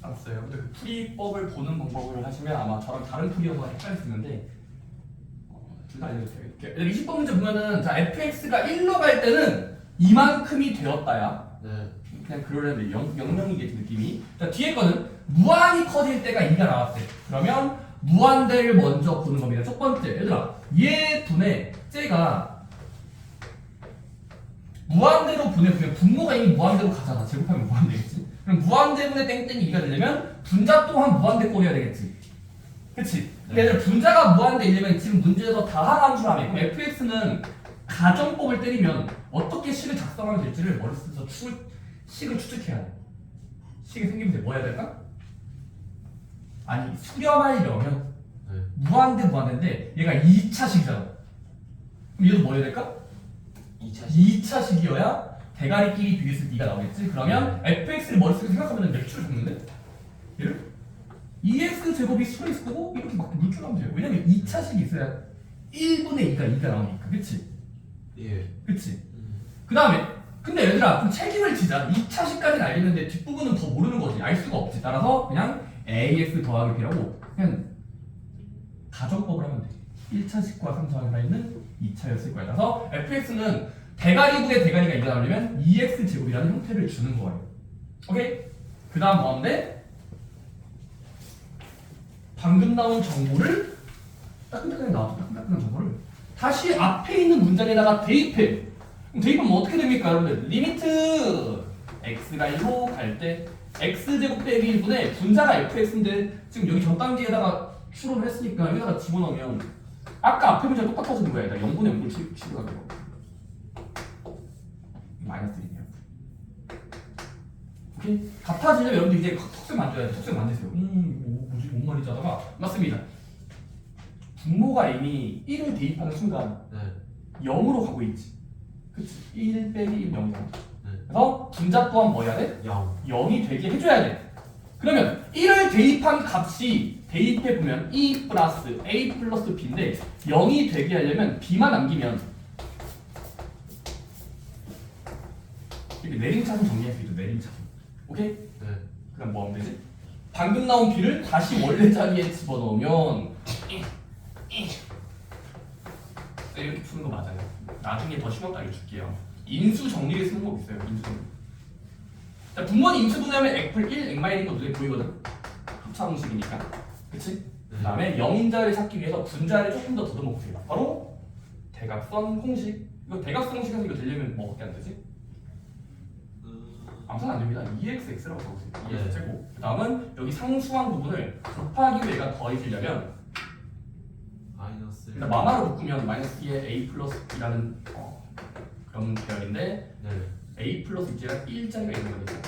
알았어요. 근데 그 풀이법을 보는 방법을 하시면 아마 저랑 다른 풀이어서 헷갈릴 수 있는데 둘 다 알려주세요. 20번 문제 보면은 자 fx가 1로 갈 때는 이만큼이 되었다야.
네.
그냥 그러려면 0명이겠지 느낌이. 자 뒤에 거는 무한이 커질 때가 2가 나왔대. 그러면 무한대를 먼저 보는 겁니다. 첫 번째 얘들아 얘 분의 쟤가 무한대로 보내면 분모가 이미 무한대로 가잖아. 제곱하면 무한대겠지. 그럼 무한대분의 땡땡이 2가 되려면 분자 또한 무한대 꼴이어야 되겠지. 그치? 근데 얘들아 분자가 무한대이려면 지금 문제에서 다항함수라며. 그럼 fx는 가정법을 때리면 어떻게 식을 작성하면 될지를 머릿속에서 식을 추측해야 돼. 식이 생기면 돼. 뭐 해야 될까? 아니 수렴하려면
네.
무한대인데 얘가 2차식이잖아. 그럼 얘도 뭐 해야 될까? 2차식이어야 대가리끼리 비교했을 때 2가 나오겠지? 그러면 fx를 머릿속에 생각하면 몇 추를 잡는데? 얘를? 2x 제곱이 수로 있을 거고 이렇게 막 물줄하면 돼요. 왜냐면 2차식이 있어야 1분의 2가 나오니까. 그치?
예.
그치? 그 다음에 근데 얘들아 좀 책임을 지자. 2차식까지는 알겠는데 뒷부분은 더 모르는 거지. 알 수가 없지. 따라서 그냥 ax 더하기 b라고 그냥 가정법을 하면 돼. 1차식과 상수항에 있는 2차였을 거야. 따라서 fx는 대가리분의 대가리가 2가 나오려면 2x 제곱이라는 형태를 주는 거예요. 오케이? 그 다음 뭐하는데? 방금 나온 정보를 따끈따끈하게 나왔죠. 따끈따끈한 정보를 다시 앞에 있는 문장에다가 대입해. 그럼 대입하면 어떻게 됩니까 여러분들? 리미트 x가 1로 갈 때 x제곱 빼기 1분의 분자가 fx인데 지금 여기 전 단계에다가 추론을 했으니까 여기다가 집어넣으면 아까 앞에 문제랑 똑같아지는 거야. 0분의 0을 취급하게요. 마이너스 1이네요. 오케이? 같아지려면 여러분들 이제 턱색 만져야 돼. 턱색 만드세요. 뭐지? 뭔 말이지 하다가 맞습니다. 분모가 이미 1을 대입하는 순간
네.
0으로 가고 있지. 그치? 1 빼기 1 0이잖아.
네.
그래서 분자 또한 뭐 해야 돼?
0.
0이 되게 해줘야 돼. 그러면 1을 대입한 값이 대입해보면 E 플러스 A 플러스 B인데 0이 되게 하려면 B만 남기면 이렇게 내림차순 정리할 수 있죠. 내림차순. 오케이?
네.
그럼 뭐 하면 되지? 방금 나온 B를 다시 원래 자리에 집어넣으면 이렇게 푸는 거 맞아요. 나중에 더 쉬운 거 알려줄게요. 인수 정리를 쓰는 거 있어요. 인수 정리. 자, 분모는 인수분해하면 F를 1, X-인 거 눈에 보이거든. 합차 공식이니까. 그치? 그 다음에 영인자를 찾기 위해서 분자를 조금 더 더듬어 보세요. 바로 대각선 공식. 이거 대각선 공식에서 이거 되려면 뭐밖에 안 되지? 아무튼 안 됩니다. 2xx라고 적으세요. 2x 제곱. 그 다음은 여기 상수한 부분을 곱하기 위해 더해지려면
마이너스.
일단 마마로 묶으면 마이너스 2에 a 플러스 b라는 그런 계열인데
네.
a 플러스 b랑 1자리가 있는 거죠.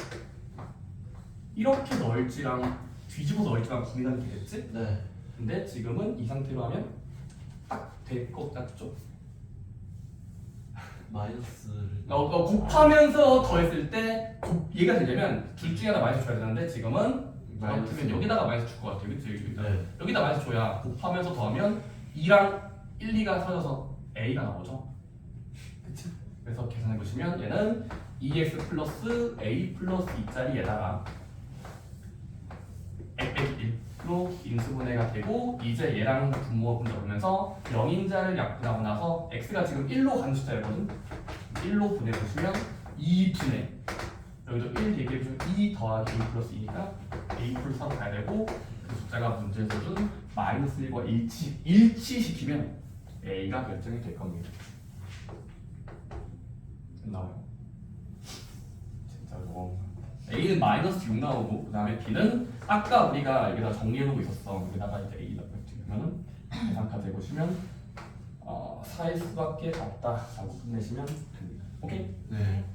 이렇게 넣을지랑 뒤집어 넣을지랑 고민하는 게 됐지?
네.
근데 지금은 이 상태로 하면 딱 될 것 같죠?
마이너스를.
곱하면서 더했을 때 얘가 되려면 둘 중에 하나 마이너스 줘야 되는데 지금은 같으면 여기다가 마이너스 줄 것 같아요. 그치?
네.
여기다 마이너스 줘야 곱하면서 더하면 2랑 1, 2가 사라져서 a가 나오죠. 그치? 그래서 계산해 보시면 얘는 2x 플러스 a 플러스 2짜리에다가 x 빼기 1로 인수분해가 되고 이제 얘랑 분모가 분자하면서 영인자를 약분하고 나서 x가 지금 1로 가는 숫자였거든. 1로 분해보시면 2분의 여기도 1 얘기해보시면 2 더하기 a 플러스 2니까 a 플러스 3 가야 되고 그 숫자가 문제에서 준 마이너스 1과 일치시키면 a가 결정이 될 겁니다. 나와요. 진짜 너무 a는 마이너스 6 나오고 그 다음에 b는 아까 우리가 여기다 정리해놓고 있었어. 여기다가 이제 a 넣고 그러면은 계산까지 해보시면 4일 수밖에 없다라고 끝내시면 됩니다. 오케이?
네.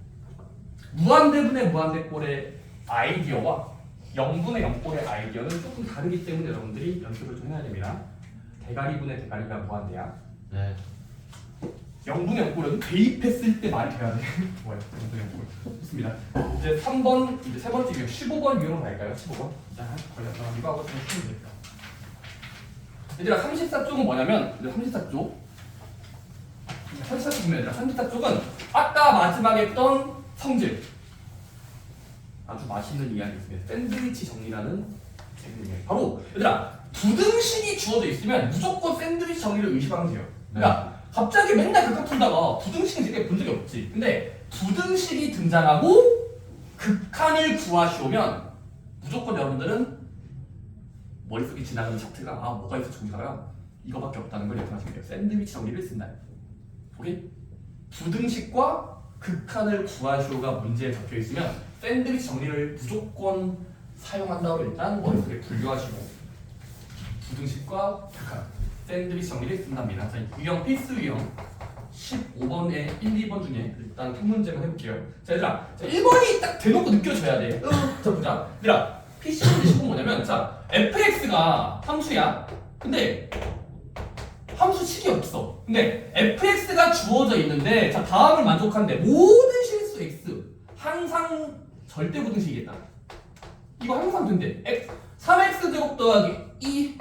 무한대분의 무한대꼴의 아이디어와 0분의 0꼴의 아이디어는 조금 다르기 때문에 여러분들이 연습을 좀 해야 됩니다. 대가리분의 대가리가 무한대야.
네.
0분의 0꼴은 대입했을 때 말이 돼야 돼. 좋아요. 0분의 0꼴. 좋습니다. 이제 3번, 이제 세 번째 유형 15번 유형으로 갈까요? 15번. 자, 걸렸다. 이거 하고 좀 풀면 될까? 얘들아 34쪽은 뭐냐면 34쪽 34쪽 보면 얘들아 34쪽은 아까 마지막에 했던 성질 아주 맛있는 이야기 있습니다. 샌드위치 정리라는 재밌는 이야기. 바로 얘들아 부등식이 주어져 있으면 무조건 샌드위치 정리를 의식하면 돼요. 그러니까 갑자기 맨날 극한 풀다가 부등식은 되게 본 적이 없지. 근데 부등식이 등장하고 극한을 구하시오면 무조건 여러분들은 머릿속에 지나가는 차트가 뭐가 있어 정리가요? 이거밖에 없다는 걸 예상하시면 돼요. 샌드위치 정리를 쓴다. 오케이? 부등식과 극한을 구하시오가 문제에 적혀 있으면 샌드위치 정리를 무조건 사용한다고 일단 머릿속에 분류하시고 부등식과 극한 샌드위치 정리를 쓴답니다. 자, 유형 필수 유형 15번에 1, 2번 중에 일단 한 문제만 해볼게요. 자, 얘들아, 자, 1번이 딱 대놓고 느껴져야 돼. 자, 보자. 얘들아, PC 15번 뭐냐면, 자, fx가 함수야. 근데 함수 식이 없어. 근데 fx가 주어져 있는데, 자, 다음을 만족하는데 모든 실수 x 항상 절대 부등식이겠다. 이거 항상 된대. 3x 제곱 더하기 2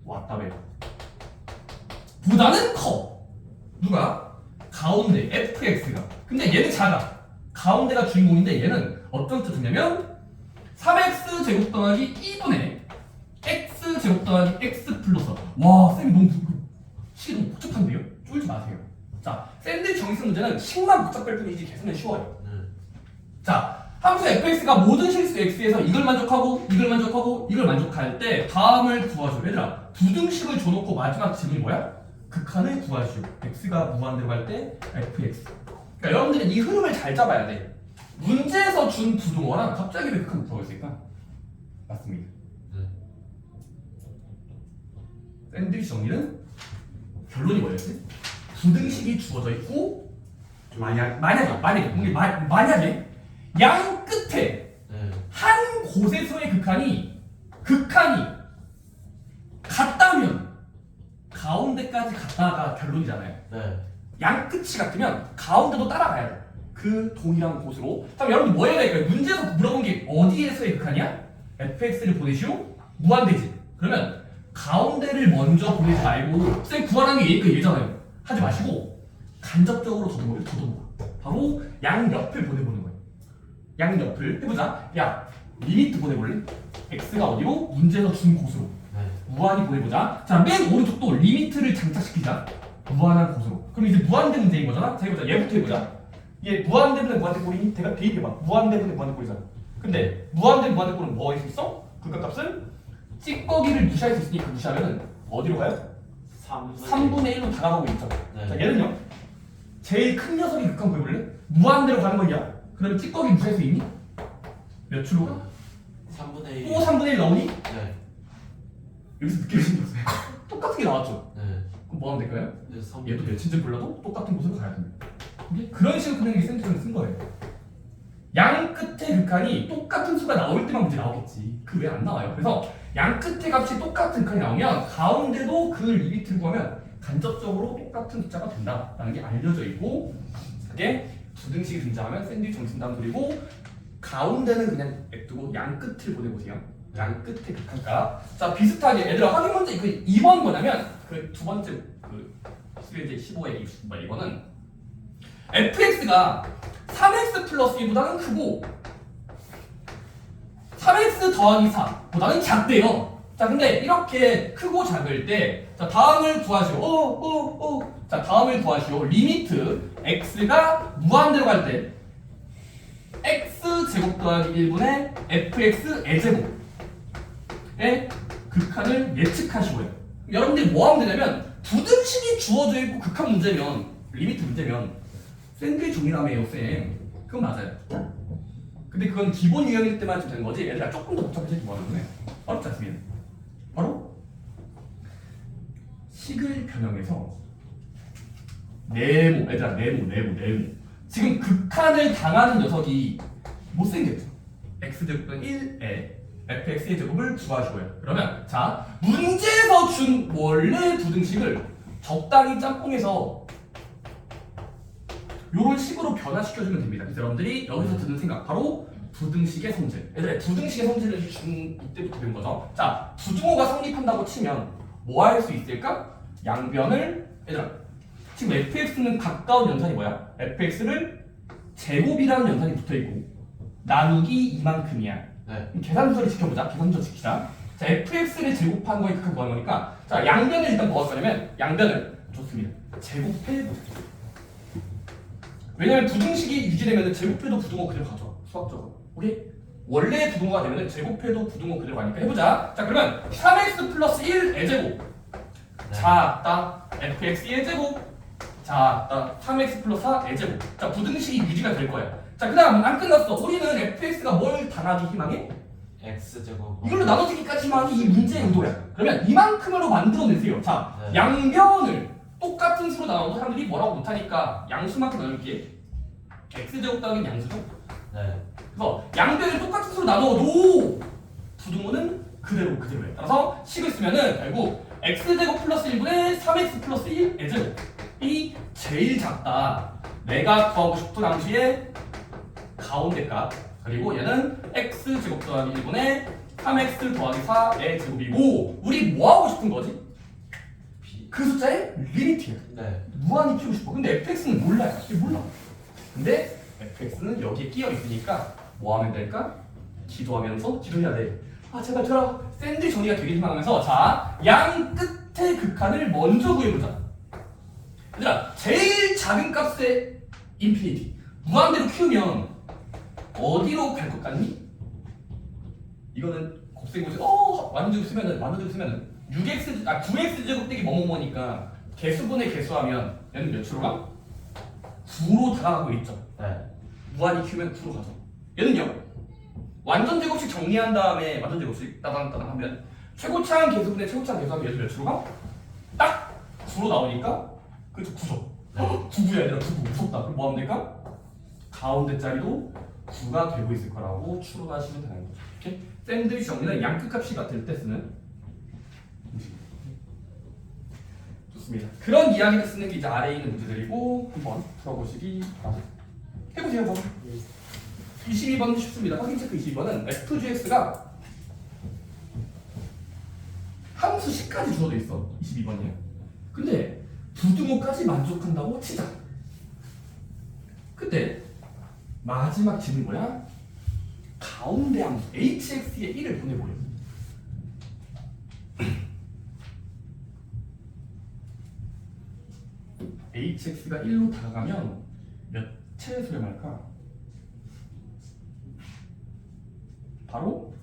왔다며. 보다는 커. 누가? 가운데 fx가. 근데 얘는 작아. 가운데가 주인공인데 얘는 어떤 뜻이냐면 3x 제곱 더하기 2분의 x 제곱 더하기 x 플러스. 와, 쌤이 너무 식이 너무 복잡한데요? 쫄지 마세요. 자, 샌드위치 정리성 문제는 식만 복잡할 뿐이지 계산은 쉬워요. 자, 함수 fx가 모든 실수 x에서 이걸 만족하고 이걸 만족하고 이걸 만족할 때 다음을 구하죠. 얘들아, 부등식을 줘놓고 마지막 질문이 뭐야? 극한을 구하시오. x가 무한대로 갈 때 fx. 그러니까 여러분들이 이 흐름을 잘 잡아야 돼. 문제에서 준 부등호랑 갑자기 왜 극한을 구하고 있을까? 맞습니다. 샌드위치 정리는 결론이 뭐였지? 부등식이 주어져 있고 만약에 양 끝에 한 곳에서의 극한이 같다면 가운데까지 갔다가 결론이잖아요. 양 끝이 같으면 가운데도 따라가야 돼. 그 동일한 곳으로. 그럼 여러분 뭐 해야 될까요? 문제에서 물어본 게 어디에서의 극한이야? fx를 보내시오? 무한대지. 그러면 가운데를 먼저 보내지 말고 쌤 구하라는 게 얘잖아요. 하지 마시고 간접적으로 더듬어. 바로 양 옆을 보내보는 거예요. 양 옆을 해보자. 야, 리미트 보내볼래? x가 어디로? 문제에서 준 곳으로. 무한히 보내보자. 자, 맨 오른쪽도 리미트를 장착시키자. 무한한 곳으로. 그럼 이제 무한대 문제인 거잖아? 자, 해보자. 얘부터 해보자. 얘 무한대분의 무한대꼴이니? 대입해봐. 무한대분의 무한대꼴이잖아. 근데 무한대꼴은 뭐가 있었어? 극한값은 찌꺼기를 무시할 수 있으니 그 무시하면은 어디로 가요? 3분의 1로 다가가고 있죠.
네.
자, 얘는요. 제일 큰 녀석이 극한 구해볼래? 무한대로 가는 거냐? 그러면 찌꺼기 무시할 수 있니? 몇 줄로 가?
3분의 1.
또 3분의 1 나오니?
네.
여기서 느껴지는 게 없어요. 똑같은 게 나왔죠.
네.
그럼 뭐 하면 될까요?
네, 3.
얘도 몇인지 몰라도 똑같은 곳으로 가야 됩니다. 이게 그런 식으로 그냥 센트를 쓴 거예요. 양 끝의 극한이 똑같은 수가 나올 때만 문제 나오겠지. 그 외에 안 나와요. 그래서 양 끝의 값이 똑같은 극한이 나오면 가운데도 그 리미트를 구하면 간접적으로 똑같은 숫자가 된다라는 게 알려져 있고, 그게 두 등식이 등장하면 샌드위치 정신단 소리고, 가운데는 그냥 냅두고 양 끝을 보내보세요. 양 끝의 극한값. 자, 비슷하게 얘들아 확인 문제 그 2번 뭐냐면 그 두 번째 그 수일제 15의 2번은 fx가 3x 플러스 1보다는 크고 3x 더하기 4보다는 작대요. 자, 근데 이렇게 크고 작을 때, 자, 다음을 구하시오. 자, 다음을 구하시오. 리미트 x가 무한대로 갈 때 x 제곱 더하기 1분의 fx a제곱의 극한을 예측하시고요. 여러분들이 뭐 하면 되냐면 부등식이 주어져 있고 극한 문제면, 리미트 문제면 샌드위치 종이라며요, 쌤. 그건 맞아요. 근데 그건 기본 유형일 때만 좀 되는 거지. 얘들아 조금 더 복잡해지기 뭐하는 거예요? 어렵지 않습니다. 바로 식을 변형해서 네모, 얘들아 네모. 지금 극한을 당하는 녀석이 못생겼죠. x제곱은 1에 fx의 제곱을 구하시고요. 그러면 자, 문제에서 준 원래 부등식을 적당히 짬뽕해서 요런 식으로 변화시켜주면 됩니다. 그래서 여러분들이 여기서 드는 생각, 바로 부등식의 성질. 얘들아, 부등식의 성질을 준 이때부터 배운 거죠. 자, 부등호가 성립한다고 치면 뭐 할 수 있을까? 양변을, 얘들아, 지금 fx는 가까운 연산이 뭐야? fx를 제곱이라는 연산이 붙어있고 나누기 이만큼이야.
네.
계산 순서를 지켜보자. 계산 순서 지키자. 자, fx를 제곱한 거에 극한 구하는 거니까, 자, 양변을 일단 뭐 할 거냐면 양변을 좋습니다. 제곱해 보세요. 왜냐면 부등식이 유지되면 제곱해도 부등호 그대로 가죠. 수학적으로. 오케이? 원래 부등호가 되면 제곱해도 부등호 그대로 가니까 해보자. 자, 그러면 3x 플러스 1의 제곱. 작다 fx의 제곱. 작다 3x 플러스 4의 제곱. 자, 부등식이 유지가 될 거야. 자, 그 다음 안 끝났어. 우리는 fx가 뭘 당하기 희망해?
x제곱.
이걸로 나눠지기까지 희망이 이 문제의 의도야. 그러면 이만큼으로 만들어내세요. 자,
네.
양변을 똑같은 수로 나눠도 사람들이 뭐라고 못하니까 양수만큼 나눌게. x제곱 더하기 양수죠.
네.
그래서 양변을 똑같은 수로 나눠도 부등호는 그대로예요. 따라서 식을 쓰면은 결국 x제곱 플러스 1분의 3x 플러스 1의 제곱이 제일 작다. 내가 구하고 싶은 함수의 가운데 값. 그리고 얘는 x제곱 더하기 1분의 3x 더하기 4의 제곱이고, 우리 뭐 하고 싶은 거지? 그 숫자의 리미트야.
네.
무한히 키우고 싶어. 근데 fx는 몰라요. 몰라. 근데 fx는 여기에 끼어 있으니까 뭐 하면 될까? 기도하면서 기도해야 돼. 아, 제발 저라 샌드 정리가 되길 희망하면서, 자, 양 끝의 극한을 먼저 구해보자. 얘들아, 제일 작은 값의 인피니티 무한대로 키우면 어디로 갈 것 같니? 이거는 곱셈고지. 완전적으로 쓰면은 9x 제곱 빼기 뭐뭐뭐니까 개수분의 개수하면 얘는 몇으로 가? 9로 다가가고 있죠.
네.
무한히 키우면 9로 가죠. 얘는요, 완전 제곱식 정리한 다음에 완전 제곱식 따당따당 하면 최고차항 개수분의 최고차항 개수하면 얘도 몇으로 가? 딱 9로 나오니까 그죠? 9죠. 9구야 아니라 9구. 무섭다. 그럼 뭐 하면 될까? 가운데 자리도 9가 되고 있을 거라고 추론하시면 되는 거죠. 오케이? 샌드위치 정리는 양끝값이 같을 때 쓰는 문제입니다. 좋습니다. 그런 이야기를 쓰는 게 이제 아래에 있는 문제들이고, 한번 풀어보시기 바랍니다. 해보세요. 한번. 22번 쉽습니다. 확인 체크 22번은 FGS가 함수 10까지 주어져 있어. 22번이야. 근데 부등호까지 만족한다고 치자. 그때 마지막 질문 뭐야? 가운데 함수 hx의 1을 보내버려. hx가 1로 다가가면 몇 채 수렴할까? 바로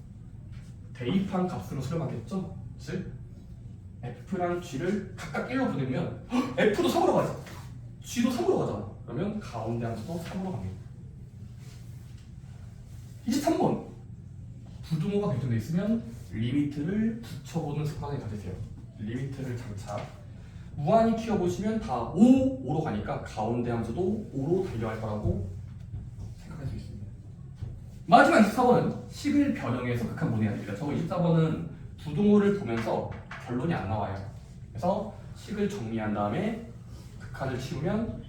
대입한 값으로 수렴하겠죠. 즉 F랑 G를 각각 1로 보내면 F도 3으로 가지, G도 3으로 가잖아. 그러면 가운데 함수도 3으로 갑니다. 23번 부등호가 결정돼 있으면 리미트를 붙여보는 습관을 가지세요. 리미트를 장착. 무한히 키워보시면 다 5로 가니까 가운데 함수도 5로 달려갈 거라고 생각할 수 있습니다. 마지막 24번은 식을 변형해서 극한 보내야 됩니다. 저거 24번은 부등호를 보면서 결론이 안 나와요. 그래서 식을 정리한 다음에 극한을 치우면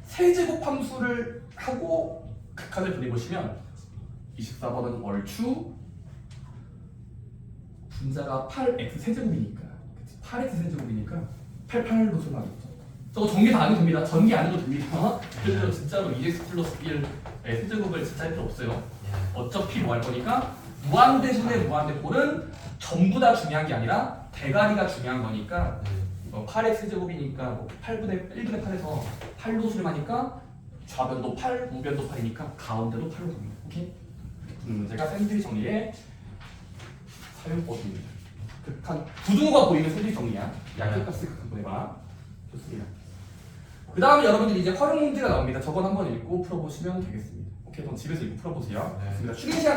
세제곱 함수를 하고 극한을 보내보시면 24번은 얼추 분자가 8x 세제곱이니까 8x 세제곱이니까 88로 설명하겠죠. 저거 전개 다 안 해도 됩니다. 전개 안 해도 됩니다. 그래서 진짜로 2x 플러스 1의 세제곱을 진짜 할 필요 없어요. 어차피 뭐 할 거니까 무한대분의 무한대꼴은 전부 다 중요한 게 아니라 대가리가 중요한 거니까 8x 세제곱이니까 뭐 1분의 8에서 8로 수렴하니까 좌변도 8, 우변도 8이니까 가운데도 8로 갑니다. 오케이? 문제가 샌드위치 정리의 사용법입니다. 극한 부등호가 보이는 샌드위치 정리야. 약값을 극한 보내봐. 좋습니다. 그 다음에 여러분들이 이제 활용 문제가 나옵니다. 저건 한번 읽고 풀어보시면 되겠습니다. 오케이, 그럼 집에서 읽고 풀어보세요.
네.
좋습니다. 쉬는 시간